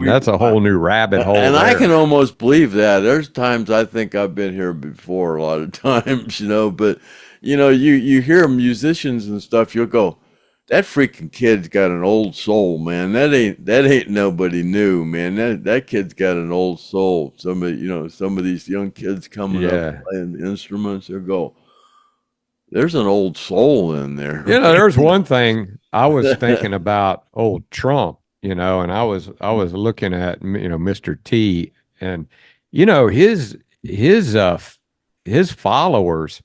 That's a whole new rabbit hole. And I there. can almost believe that. There's times I think I've been here before, a lot of times, but you hear musicians and stuff, you'll go, that freaking kid's got an old soul, man. That ain't nobody new, man. That kid's got an old soul. Some of these young kids coming up playing instruments, they'll go, there's an old soul in there. There's one thing I was thinking about old Trump, and I was looking at, Mr. T, and his followers,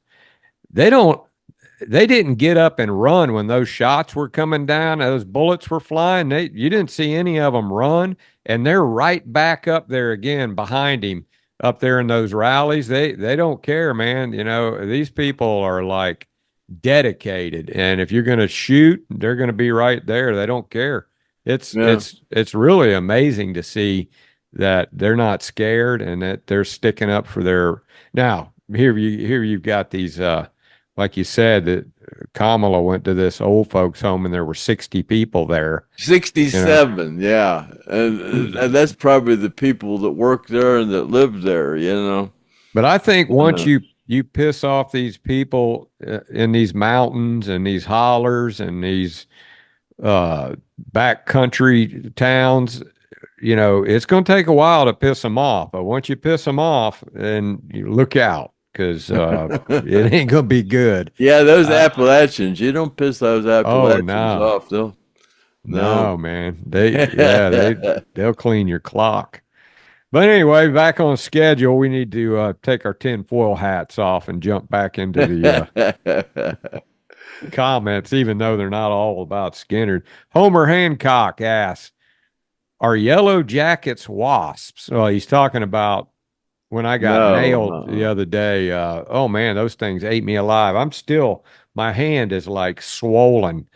they didn't get up and run when those shots were coming down, those bullets were flying. You didn't see any of them run, and they're right back up there again behind him up there in those rallies. They don't care, man. These people are like dedicated, and if you're going to shoot, they're going to be right there. They don't care. It's really amazing to see that they're not scared and that they're sticking up for their. Now here you've got these like you said, that Kamala went to this old folks home and there were 60 people there. 67, yeah. And that's probably the people that work there and that live there, But I think once you piss off these people in these mountains and these hollers and these backcountry towns, it's going to take a while to piss them off. But once you piss them off, then you look out. Because it ain't gonna be good. Yeah, those Appalachians, you don't piss those Appalachians off, though. No, man. They'll clean your clock. But anyway, back on schedule. We need to take our tinfoil hats off and jump back into the comments, even though they're not all about Skynyrd. Homer Hancock asks, are yellow jackets wasps? Well, he's talking about when I got nailed the other day. Oh man, those things ate me alive. My hand is like swollen.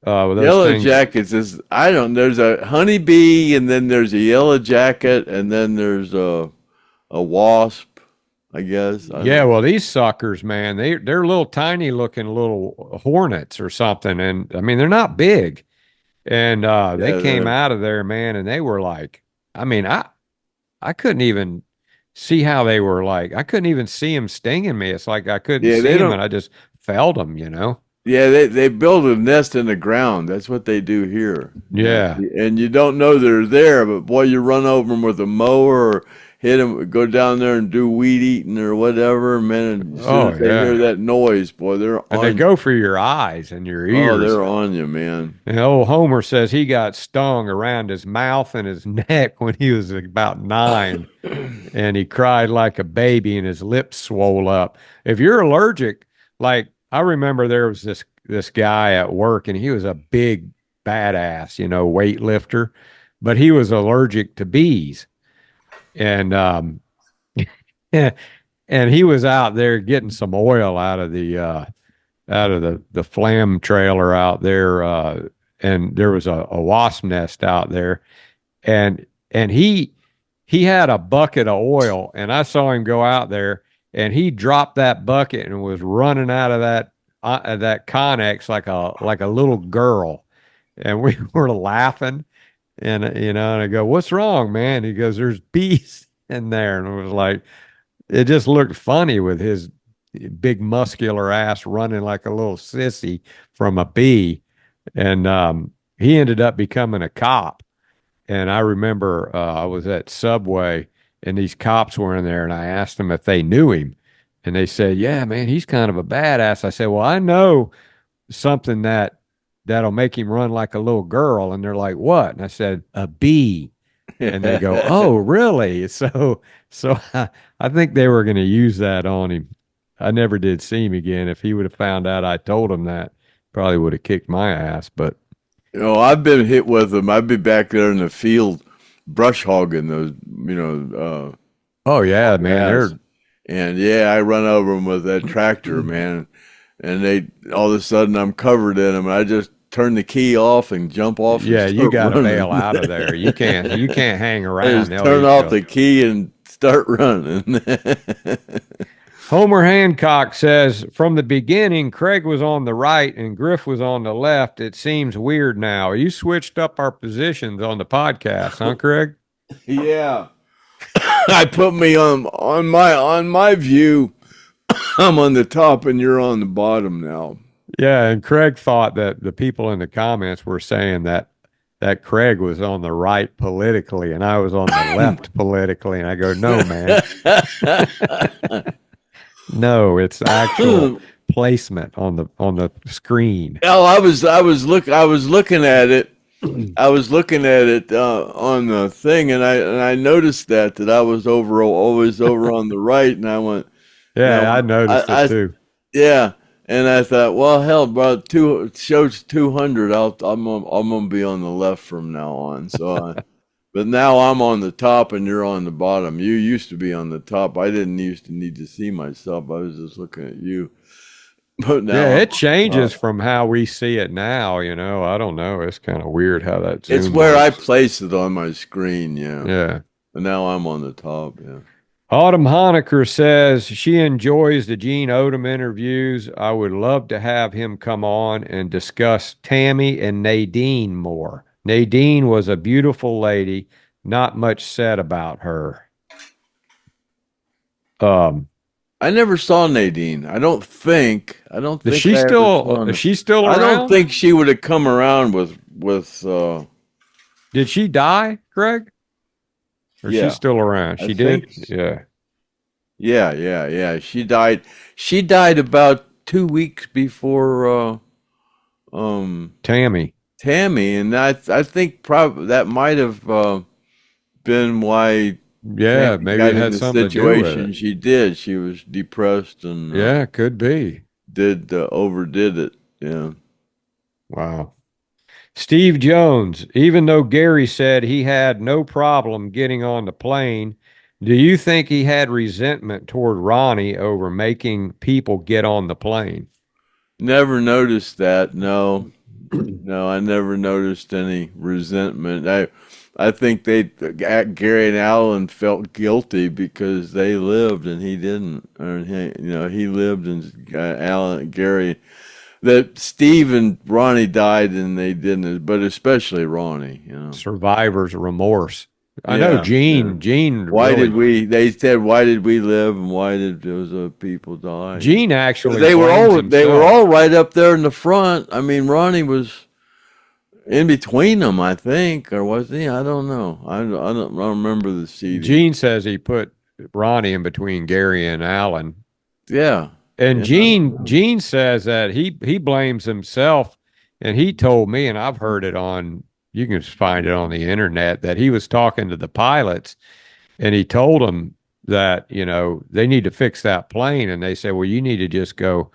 With those Yellow things. jackets is, there's a honeybee, and then there's a yellow jacket, and then there's a wasp, I guess. Yeah, well, these suckers, man, they're little tiny looking little hornets or something. And I mean, they're not big. And they came out of there, man, and they were like, I mean, I couldn't even see how they were like. I couldn't even see them stinging me. It's like I couldn't see them, and I just felt them, you know? Yeah, they build a nest in the ground. That's what they do here. Yeah. And you don't know they're there, but boy, you run over them with a mower or hit them, go down there and do weed eating or whatever, man. And as soon as they hear that noise, boy, they're on. And they go for your eyes and your ears. Oh, they're on you, man. And old Homer says he got stung around his mouth and his neck when he was about 9. And he cried like a baby and his lips swole up. If you're allergic, like I remember there was this guy at work, and he was a big badass, you know, weightlifter, but he was allergic to bees. And and he was out there getting some oil out of the flam trailer out there, and there was a wasp nest out there, and he had a bucket of oil, and I saw him go out there, and he dropped that bucket and was running out of that Connex like a little girl, and we were laughing. And, you know, and I go, "What's wrong, man?" He goes, "There's bees in there." And it was like, it just looked funny with his big muscular ass running like a little sissy from a bee. And he ended up becoming a cop. And I remember I was at Subway, and these cops were in there, and I asked them if they knew him. And they said, "Yeah, man, he's kind of a badass." I said, "Well, I know something that'll make him run like a little girl." And they're like, "What?" And I said, "A bee." And they go, "Oh, really?" So I think they were going to use that on him. I never did see him again. If he would have found out I told him that, probably would have kicked my ass. But you know, I've been hit with them. I've been back there in the field, brush hogging those, you know. Oh yeah, man. And yeah, I run over them with that tractor, man. And they, all of a sudden, I'm covered in them. And I just turn the key off and jump off. Yeah, you got to bail out of there. You can't hang around. Just turn off the key and start running. Homer Hancock says, "From the beginning, Craig was on the right and Griff was on the left. It seems weird now. You switched up our positions on the podcast, huh, Craig?" Yeah. I put me on my view. I'm on the top and you're on the bottom now. Yeah, and Craig thought that the people in the comments were saying that Craig was on the right politically and I was on the left politically. And I go, "No, man." No, it's actual placement on the screen. Oh, I was looking at it. I was looking at it on the thing, and I noticed that I was always over on the right, and I went, yeah, I noticed it too. Yeah, and I thought, well, hell, about shows 200, I'm gonna be on the left from now on. So, but now I'm on the top, and you're on the bottom. You used to be on the top. I didn't used to need to see myself. I was just looking at you. But now, yeah, it changes from how we see it now. You know, I don't know. It's kind of weird how that zooms. It's where I place it on my screen. Yeah. Yeah. But now I'm on the top. Yeah. Autumn Honecker says she enjoys the Jean Odom interviews. I would love to have him come on and discuss Tammy and Nadine more. Nadine was a beautiful lady. Not much said about her. I never saw Nadine. I don't think. Is she still around? I don't think she would have come around with. Did she die, Greg? Or yeah. she's still around? She did. Yeah. Yeah. She died. She died about 2 weeks before. Tammy, and I think probably that might have been why. Yeah, maybe it had something to do with it. She did. She was depressed and yeah, could be. Overdid it. Yeah. Wow. Steve Jones, even though Gary said he had no problem getting on the plane, do you think he had resentment toward Ronnie over making people get on the plane? Never noticed that. No, no, I never noticed any resentment. I think Gary and Alan felt guilty because they lived and he didn't. Or he lived and Gary. That Steve and Ronnie died and they didn't, but especially Ronnie. Survivor's remorse. I know Jean. Why did we? They said, why did we live and why did those people die? Gene actually. They were all right up there in the front. I mean, Ronnie was in between them, I think, or was he? I don't know. I don't remember the CD. Gene says he put Ronnie in between Gary and Alan. Yeah. And Gene says that he blames himself, and he told me, and I've heard it on, you can find it on the internet, that he was talking to the pilots, and he told them that, they need to fix that plane. And they said, well, you need to just go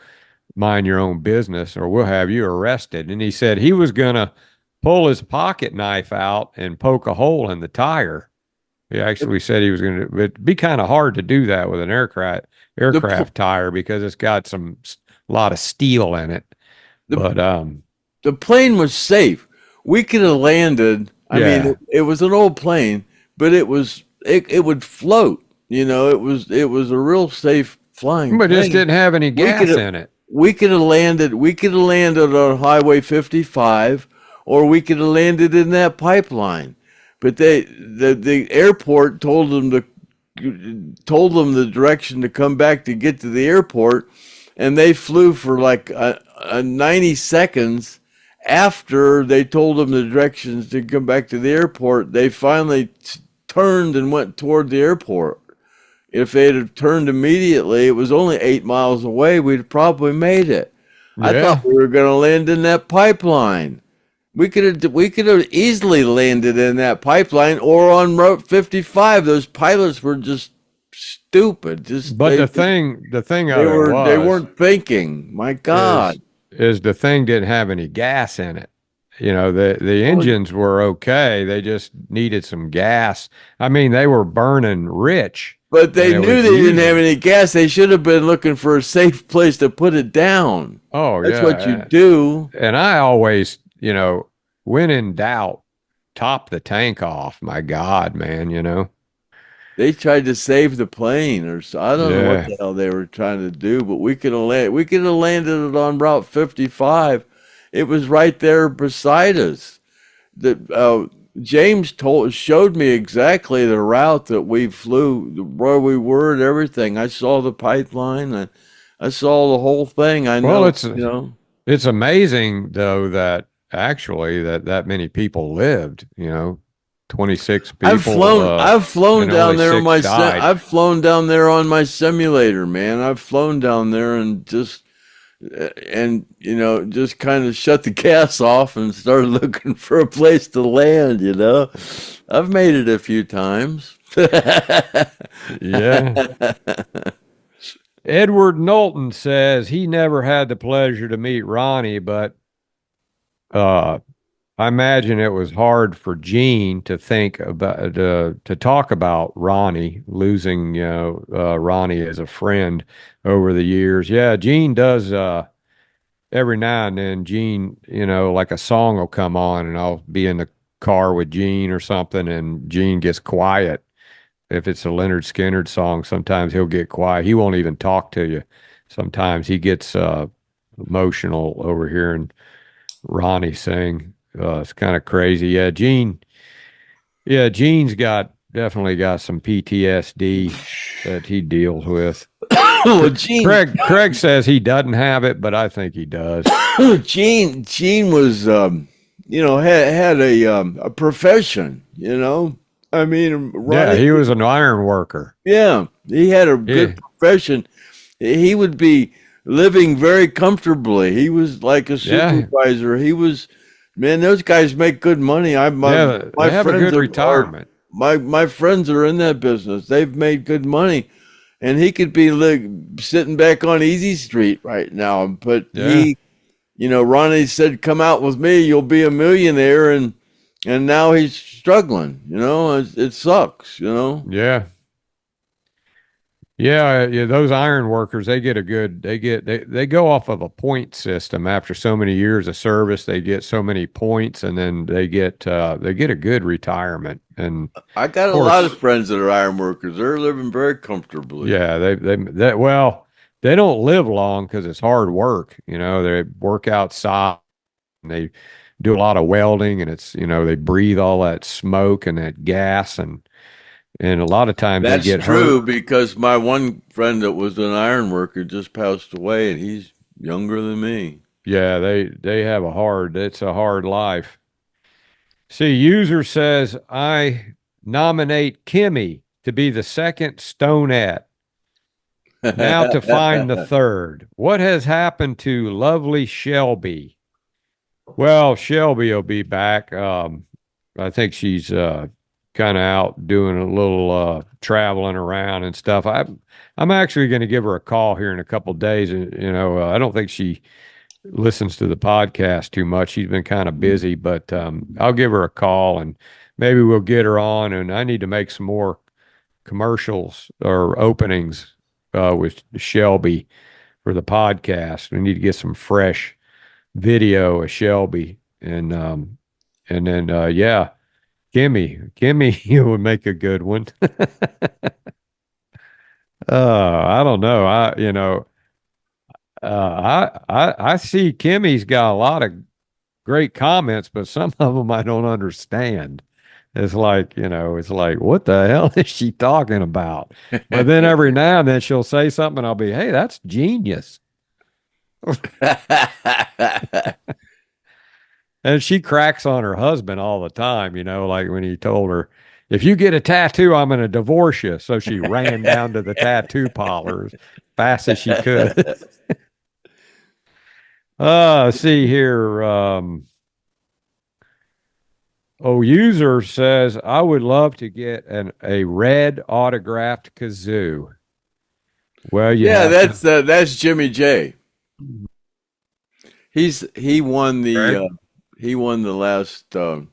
mind your own business or we'll have you arrested. And he said he was going to pull his pocket knife out and poke a hole in the tire. He actually said he was going to. It'd be kind of hard to do that with an aircraft tire because it's got a lot of steel in it. The plane was safe. We could have landed. I mean, it was an old plane, but it would float. It was a real safe flying but plane. It just didn't have any gas in it. We could have landed. We could have landed on Highway 55, or we could have landed in that pipeline. But the airport told them the direction to come back to get to the airport, and they flew for like 90 seconds after they told them the directions to come back to the airport. They finally turned and went toward the airport. If they'd have turned immediately, it was only 8 miles away, we'd probably made it. Yeah. I thought we were going to land in that pipeline. We could have easily landed in that pipeline or on Route 55. Those pilots were just stupid. The thing they weren't thinking. My God, is the thing didn't have any gas in it. The engines were okay. They just needed some gas. I mean, they were burning rich. But they knew they didn't have any gas. They should have been looking for a safe place to put it down. Oh, that's what you do. And I always. When in doubt, top the tank off. My God, man, They tried to save the plane, or I don't know what the hell they were trying to do, but we could have landed it on Route 55. It was right there beside us. James showed me exactly the route that we flew, where we were, and everything. I saw the pipeline. I saw the whole thing. I know. Well, it's amazing though that. Actually, that many people lived, 26 people. I've flown down there I've flown down there on my simulator, man. I've flown down there and just kind of shut the gas off and started looking for a place to land, I've made it a few times. Yeah. Edward Knowlton says he never had the pleasure to meet Ronnie, but I imagine it was hard for Gene to think about to talk about Ronnie losing Ronnie as a friend over the years. Yeah, Gene does every now and then. Gene, like a song will come on and I'll be in the car with Gene or something, and Gene gets quiet. If it's a Lynyrd Skynyrd song, sometimes he'll get quiet. He won't even talk to you. Sometimes he gets emotional over here and Ronnie sing. It's kind of crazy. Yeah, Gene's definitely got some PTSD that he deals with. Well, Gene, Craig says he doesn't have it, but I think he does. Gene was had a profession, I mean, Ronnie, he was an iron worker. Yeah, he had a good profession. He would be living very comfortably. He was like a supervisor. He was, man, those guys make good money. They have a good retirement. My friends are in that business. They've made good money, and he could be sitting back on Easy Street right now. But he Ronnie said, "Come out with me, you'll be a millionaire," and now he's struggling. It sucks. Yeah. Yeah, those iron workers, they get they go off of a point system. After so many years of service, they get so many points, and then they get a good retirement. And I got of a lot course, of friends that are iron workers. They're living very comfortably. yeah, they don't live long because it's hard work. They work outside and they do a lot of welding, and it's they breathe all that smoke and that gas, and a lot of times That's they get true hurt. because my one friend that was an iron worker just passed away, and he's younger than me. Yeah, they have it's a hard life. See, user says I nominate Kimmy to be the second Stonette. Now to find the third. What has happened to lovely Shelby? Well, Shelby will be back. I think she's kind of out doing a little traveling around and stuff. I'm actually going to give her a call here in a couple days. I don't think she listens to the podcast too much. She's been kind of busy, but I'll give her a call and maybe we'll get her on. And I need to make some more commercials or openings with Shelby for the podcast. We need to get some fresh video of Shelby and then yeah, Kimmy would make a good one. I don't know. I see Kimmy's got a lot of great comments, but some of them I don't understand. It's like, what the hell is she talking about? But then every now and then she'll say something and I'll be, hey, that's genius. And she cracks on her husband all the time, like when he told her, if you get a tattoo, I'm going to divorce you. So she ran down to the tattoo parlor as fast as she could. See here. User says, I would love to get a red autographed kazoo. Well, yeah, that's Jimmy J. He won the last. Don't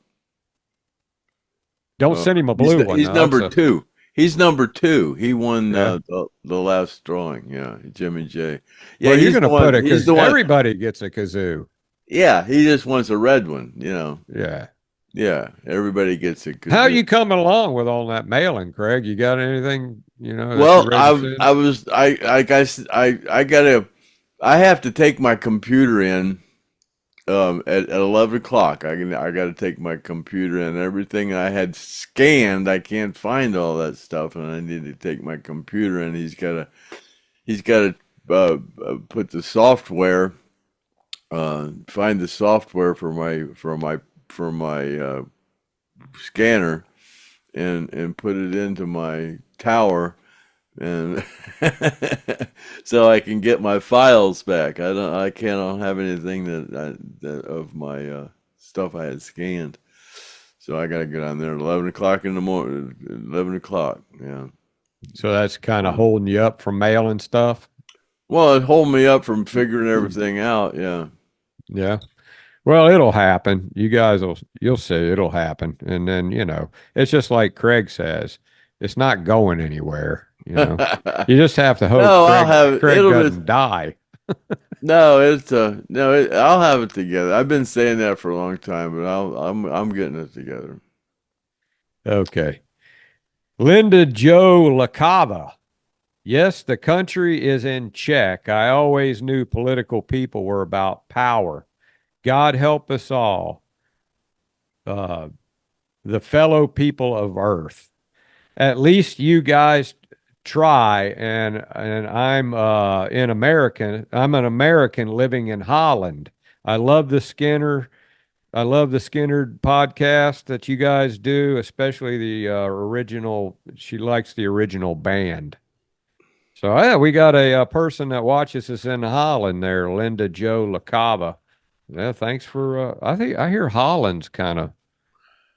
send him a blue one. He's number two. He's number two. He won the last drawing. Yeah, Jimmy J. Yeah, well, you're going to put it because everybody gets a kazoo. Yeah, he just wants a red one. Yeah. Yeah, everybody gets a kazoo. How are you coming along with all that mailing, Craig? You got anything? Well, I have to take my computer in. At 11 o'clock, I got to take my computer in. Everything I had scanned, I can't find all that stuff, and I need to take my computer in. He's got to put the software, find the software for my scanner, and put it into my tower, and so I can get my files back. I can't have anything that of my stuff I had scanned. So I got to get on there at 11 o'clock in the morning. 11 o'clock, yeah. So that's kind of holding you up from mailing stuff? Well, it hold me up from figuring everything out, yeah. Yeah. Well, it'll happen. You'll see it'll happen. And then, it's just like Craig says, it's not going anywhere. You just have to hope Craig doesn't die. No, I'll have it together. I've been saying that for a long time, but I'm getting it together. Okay. Linda Joe LaCava. Yes, the country is in check. I always knew political people were about power. God help us all. The fellow people of Earth. At least you guys try, and I'm I'm an American living in Holland. I love the Skynyrd podcast that you guys do, especially the original. She likes the original band. So yeah, we got a person that watches us in Holland there, Linda Joe LaCava. Yeah, thanks for I hear Holland's kind of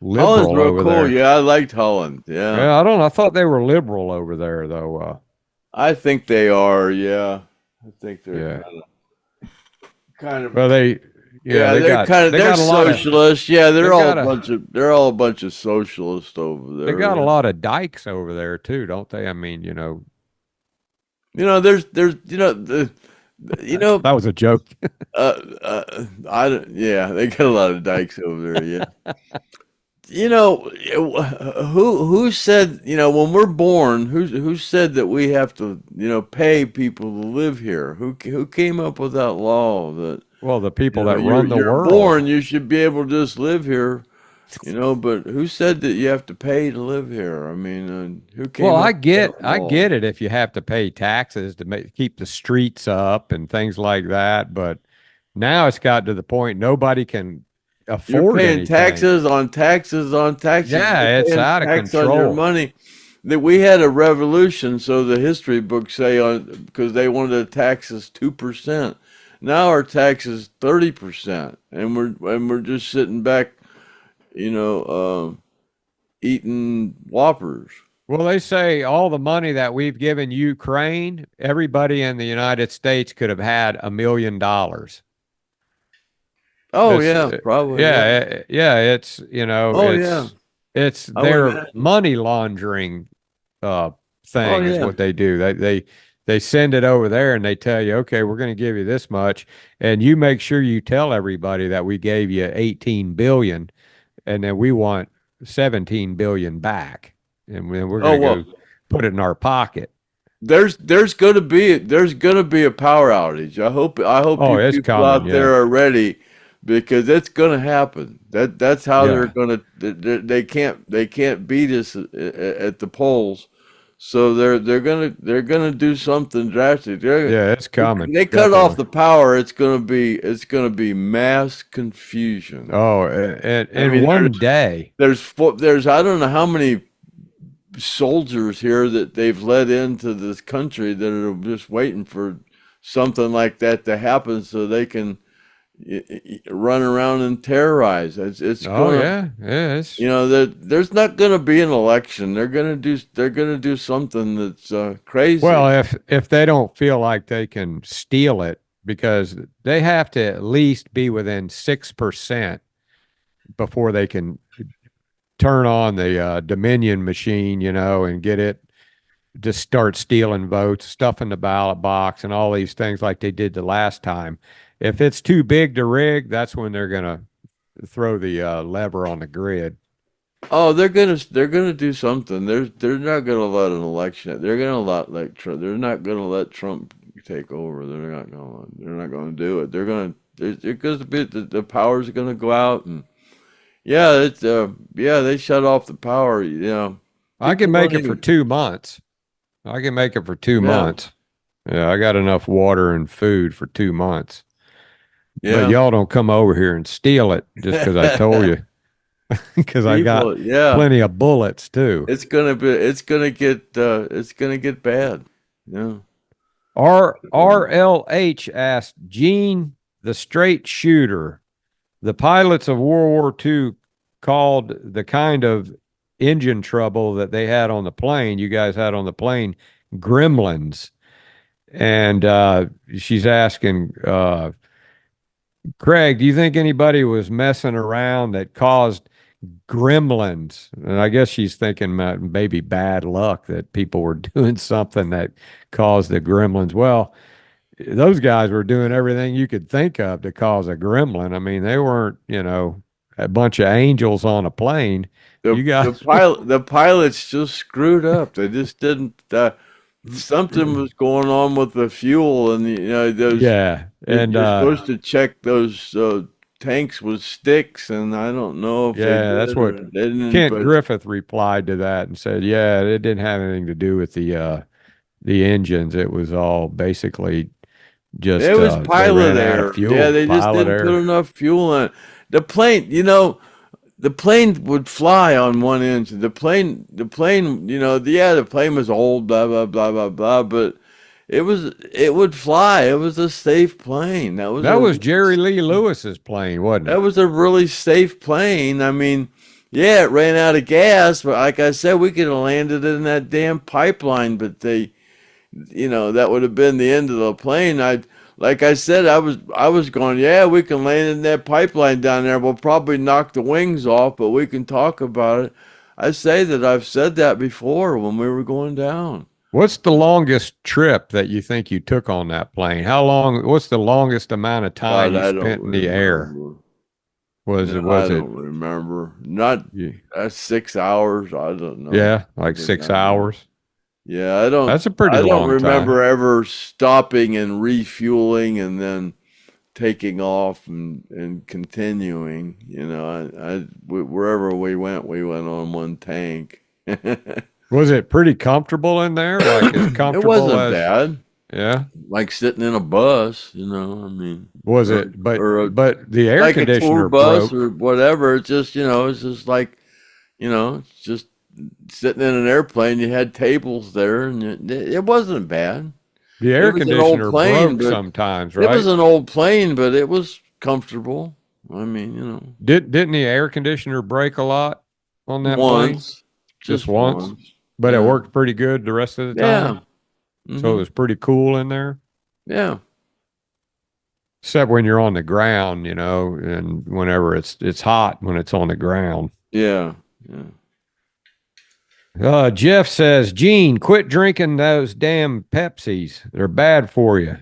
liberal. Holland's real over cool. there. Yeah, I liked Holland. Yeah. Yeah, I don't know. I thought they were liberal over there though. I think they are, yeah. I think they're kind of. Well, they they're got a lot of socialists. Yeah, they they're all got a a bunch of socialists over they there. got a lot of dikes over there too, don't they? I mean, There's that was a joke. I don't. Yeah, they got a lot of dikes over there. Yeah. Who said, when we're born, who said that we have to, pay people to live here? Who came up with that law that, Well, the people that run the you're world. born, you should be able to just live here, but who said that you have to pay to live here? I mean, who came Well, up I with get that law? it if you have to pay taxes to keep the streets up and things like that, but now it's got to the point nobody can You're afford paying anything. taxes on taxes on taxes. Yeah, You're it's paying out of tax on your control. money. That we had a revolution, so the history books say, because they wanted to tax us 2%. Now our tax is 30%, and we're just sitting back, eating Whoppers. Well, they say all the money that we've given Ukraine, everybody in the United States could have had $1 million. Oh This, yeah, probably yeah, it's Oh yeah, it's I would their imagine. money laundering Oh thing is yeah. what they do. They send it over there and they tell you, okay, we're going to give you this much, and you make sure you tell everybody that we gave you 18 billion, and then we want 17 billion back, and then we're Oh going to well, go put it in our pocket. there's gonna be a power outage. I hope Oh, you it's people coming, out yeah. there are ready, because it's gonna happen. That's how they're Yeah. gonna. They can't beat us at the polls, so they're gonna do something drastic. Yeah, it's coming. They cut off Definitely. the power. It's gonna be mass confusion. Oh, and I in mean, one day. there's I don't know how many soldiers here that they've let into this country that are just waiting for something like that to happen so they can run around and terrorize. It's Oh gonna, yeah, yeah. It's there's not gonna be an election. They're gonna do something that's crazy. Well, if they don't feel like they can steal it, because they have to at least be within 6% before they can turn on the Dominion machine, and get it to start stealing votes, stuffing the ballot box, and all these things like they did the last time. If it's too big to rig, that's when they're gonna throw the lever on the grid. Oh, they're gonna do something. They're not gonna let an election. They're gonna let Trump. They're not gonna let Trump take over. They're not gonna do it. They're gonna be the powers are gonna go out, and they shut off the power. I can People make don't it for even. 2 months. I can make it for two Yeah, months. Yeah, I got enough water and food for 2 months. But yeah. y'all don't come over here and steal it just because I told you, because I got People, yeah. plenty of bullets too. It's gonna get bad. Yeah. RLH asked Gene the straight shooter. The pilots of World War II called the kind of engine trouble that they had on the plane, you guys had on the plane, gremlins. And she's asking, Craig, do you think anybody was messing around that caused gremlins? And I guess she's thinking maybe bad luck that people were doing something that caused the gremlins. Well, those guys were doing everything you could think of to cause a gremlin. I mean, they weren't, a bunch of angels on a plane. The You the guys, pilot the pilots just screwed up. They just didn't. Something was going on with the fuel, and those yeah. you're, And you're supposed to check those tanks with sticks, and I don't know if they yeah, that's did or what they didn't. Kent But Griffith replied to that and said, yeah, it didn't have anything to do with the engines. It was all basically it just was they pilot ran out of error. Yeah, fuel, they just pilot didn't put error. enough fuel in it. The plane, the plane would fly on one engine. The plane, the plane was old, blah blah blah blah blah, but it would fly. It was a safe plane. That was Jerry Lee Lewis's plane, wasn't That it? was a really safe plane. I mean, yeah, it ran out of gas, but like I said, we could have landed in that damn pipeline. But that would have been the end of the plane. like I said, I was going, yeah, we can land in that pipeline down there. We'll probably knock the wings off, but we can talk about it. I say that I've said that before when we were going down. What's the longest trip that you think you took on that plane? How long? What's the longest amount of time God, you I don't spent in the air? remember. Was No, it? I Was it? don't remember. Not Yeah, 6 hours. I don't know. yeah, like Longer than 6 hours. Yeah, That's a pretty I don't long time. remember ever stopping and refueling and then taking off and continuing. You know, wherever we went on one tank. It Was it pretty comfortable in there? Like as comfortable wasn't as? bad. Yeah. Like sitting in a bus, you know, I mean, Was or, it? But or but the air like a tour conditioner bus broke. or whatever. It's just, it's just like, it's just sitting in an airplane. You had tables there, and it wasn't bad. The It air was an old conditioner plane, broke but sometimes, it was right? an old plane, but it was comfortable. I mean, Didn't the air conditioner break a lot on that plane? once, Just just once, once. but it Yeah, worked pretty good the rest of the time. yeah, So it hmm was pretty cool in there, yeah. except when you're on the ground, and whenever it's hot when it's on the ground. Yeah, yeah. Jeff says, Gene, quit drinking those damn Pepsis. They're bad for you.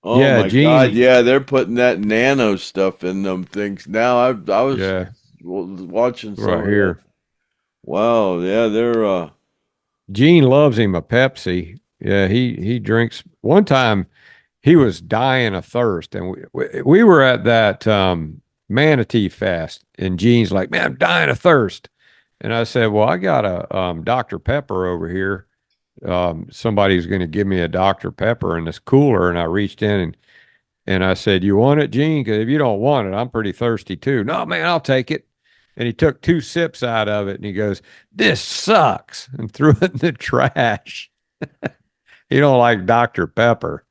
Oh Yeah, my God, Gene. yeah, they're putting that nano stuff in them things now. I was Yeah, watching some right of that. here. Wow, yeah, they're Gene loves him a Pepsi. Yeah, he drinks. One time he was dying of thirst, and we were at that Manatee Fest, and Gene's like, "Man, I'm dying of thirst," and I said, "Well, I got a Dr. Pepper over here. Somebody's going to give me a Dr. Pepper in this cooler," and I reached in and I said, "You want it, Gene? Because if you don't want it, I'm pretty thirsty too." "No, man, I'll take it." And he took 2 sips out of it, and he goes, "This sucks," and threw it in the trash. He don't like Dr. Pepper.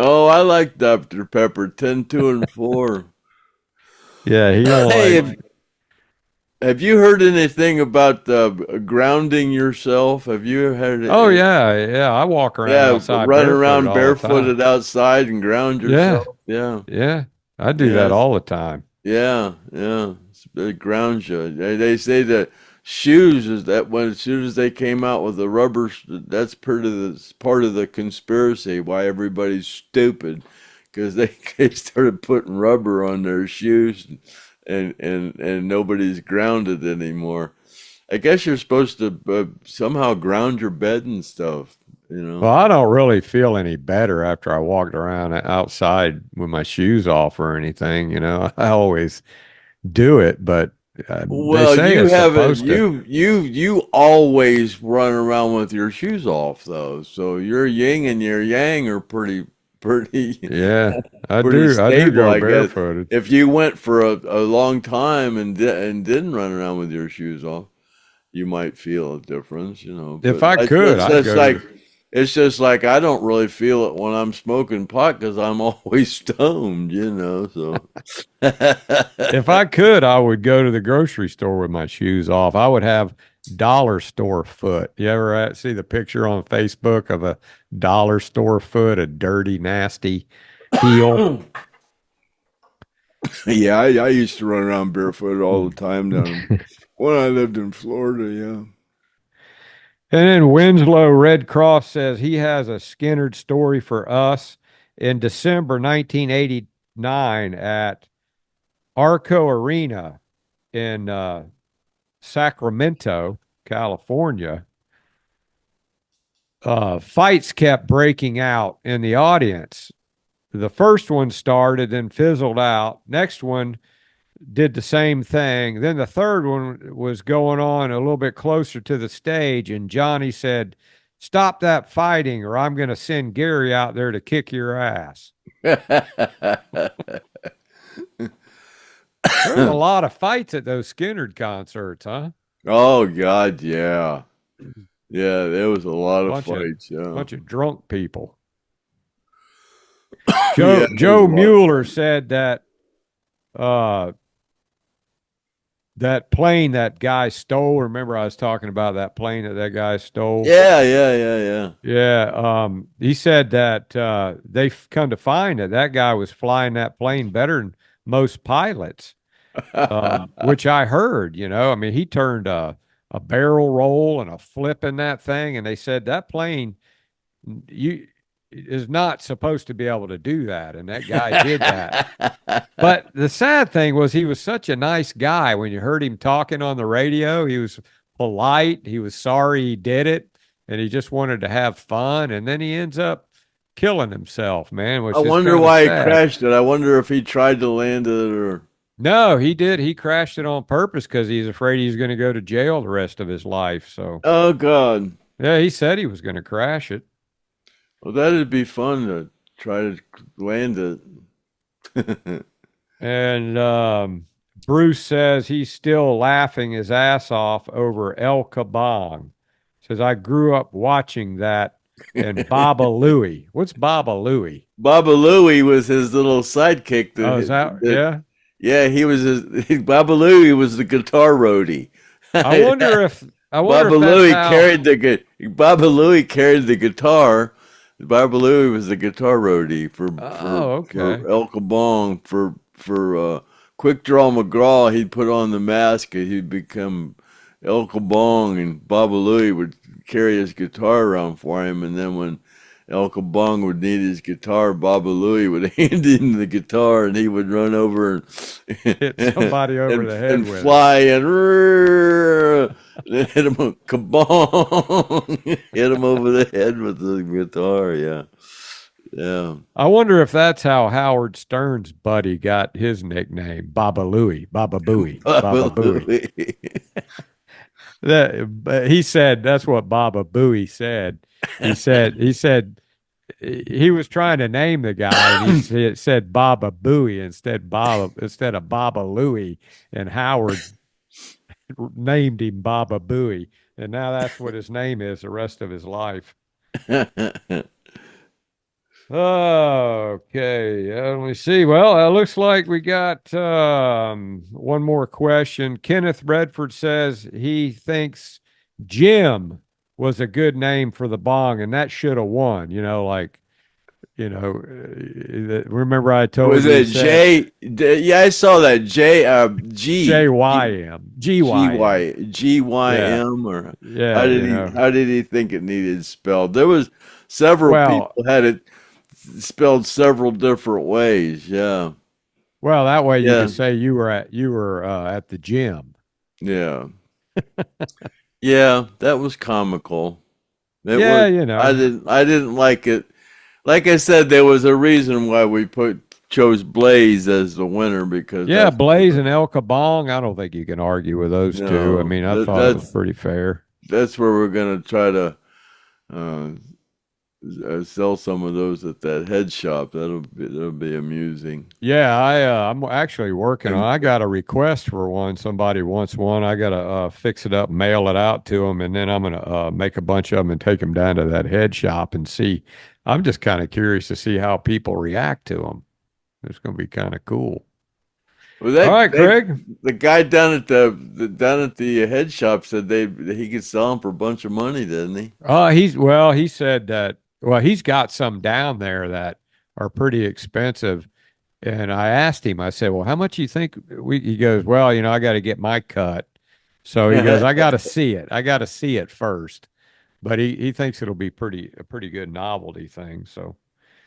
oh, I like Dr. Pepper 10, 2, and 4. Yeah, he don't Hey, like. have you heard anything about grounding yourself? Have you heard Oh it? yeah, yeah. I walk around Yeah, outside running barefooted around all the time. barefooted outside and ground Yeah, yourself. Yeah, yeah. I do that yes, all the time. yeah, yeah. It grounds you. They say that shoes is that when as soon as they came out with the rubber, that's part of the conspiracy why everybody's stupid because they started putting rubber on their shoes and nobody's grounded anymore. I guess you're supposed to somehow ground your bed and stuff, you Well, know. I don't really feel any better after I walked around outside with my shoes off or anything. I always do it, but they Well, say you it's haven't supposed to. you always run around with your shoes off though. So your yin and your yang are pretty Yeah, I pretty do. I do stable, go I guess. barefooted. If you went for a long time and didn't run around with your shoes off, you might feel a difference, you know. If But I could, I'd go to the. it's just like I don't really feel it when I'm smoking pot because I'm always stoned, you know. So If I could, I would go to the grocery store with my shoes off. I would have dollar store foot. You ever see the picture on Facebook of a dollar store foot, a dirty, nasty heel? yeah, I used to run around barefoot all the time down when I lived in Florida. Yeah. And then Winslow Red Cross says he has a Skynyrd story for us. In December 1989 at Arco Arena in Sacramento, California, fights kept breaking out in the audience. The first one started, then fizzled out. Next one did the same thing. Then the third one was going on a little bit closer to the stage, and Johnny said, "Stop that fighting, or I'm going to send Gary out there to kick your ass." There's a lot of fights at those Skynyrd concerts, huh? Oh God, yeah, yeah. There was a lot of Bunch of fights. Yeah, bunch of drunk people. yeah. There was Joe a lot of Mueller fights. said that uh, that plane that guy stole. Remember, I was talking about that plane that guy stole. Yeah. Yeah. He said that they've come to find that guy was flying that plane better than most pilots, which I heard. I mean, he turned a barrel roll and a flip in that thing, and they said that plane you is not supposed to be able to do that, and that guy did that. But the sad thing was he was such a nice guy. When you heard him talking on the radio, he was polite. He was sorry he did it, and he just wanted to have fun. And then he ends up killing himself, man. I wonder why he crashed it. I wonder if he tried to land it or. No, he did. He crashed it on purpose because he's afraid he's going to go to jail the rest of his life. So. Oh God. Yeah, he said he was going to crash it. Well, that'd be fun to try to land it. And Bruce says he's still laughing his ass off over El Kabong. Says, I grew up watching that and Baba Louie. What's Baba Louie? Baba Louie was his little sidekick. Yeah? Yeah, he was Baba Louie was the guitar roadie. I wonder if Baba Louie carried the guitar. Baba Louie was the guitar roadie for El Kabong for Quick Draw McGraw. He'd put on the mask and he'd become El Kabong, and Baba Louie would carry his guitar around for him. And then when El Kabong would need his guitar, Baba Louie would hand him the guitar, and he would run over and hit somebody over the head and with fly it. And hit him kabong, hit him over the head with the guitar. Yeah. I wonder if that's how Howard Stern's buddy got his nickname, Baba Louie, Baba Booey, Baba Booey. He said that's what Baba Booey said. He said he was trying to name the guy, and he said Baba Booey instead of Baba Louie, and Howard named him Baba Booey, and now that's what his name is the rest of his life. Okay, let me see. Well, it looks like we got one more question. Kenneth Redford says he thinks Jim was a good name for the bong, and that should have won. Remember I told you. Was it J? Yeah, I saw that G. JYM. GYM or yeah. How did he think it needed spelled? There was several people had it spelled several different ways. Yeah. Well, that way you can say you were at the gym. Yeah. Yeah, that was comical. I didn't like it. Like I said, there was a reason why we chose Blaze as the winner, because Blaze and El Kabong. I don't think you can argue with those two. I mean, I thought it was pretty fair. That's where we're gonna try to sell some of those at that head shop. That'll be amusing. Yeah, I'm actually working on. I got a request for one. Somebody wants one. I gotta fix it up, mail it out to them, and then I'm gonna make a bunch of them and take them down to that head shop and see. I'm just kind of curious to see how people react to them. It's gonna be kind of cool. Well, all right, Craig. The guy down at the head shop said he could sell them for a bunch of money, didn't he? He said that. Well, he's got some down there that are pretty expensive. And I asked him, I said, well, how much do you think he goes, well, I got to get my cut. So he goes, I got to see it. I got to see it first. But he thinks it'll be a pretty good novelty thing. So,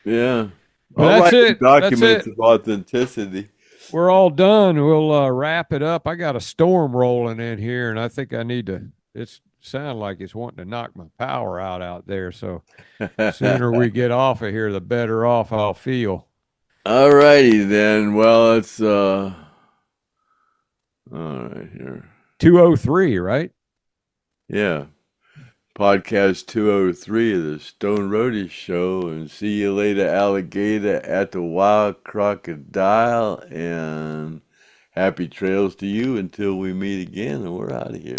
yeah. Well, that's it. Documents of authenticity. We're all done. We'll wrap it up. I got a storm rolling in here, and I think I need to, it's sound like it's wanting to knock my power out there. So the sooner we get off of here, the better off I'll feel. All righty then. Well, it's all right here. 203, right? Yeah. Podcast 203 of the Stone Roadie Show, and see you later, alligator at the Wild Crocodile, and happy trails to you until we meet again, and we're out of here.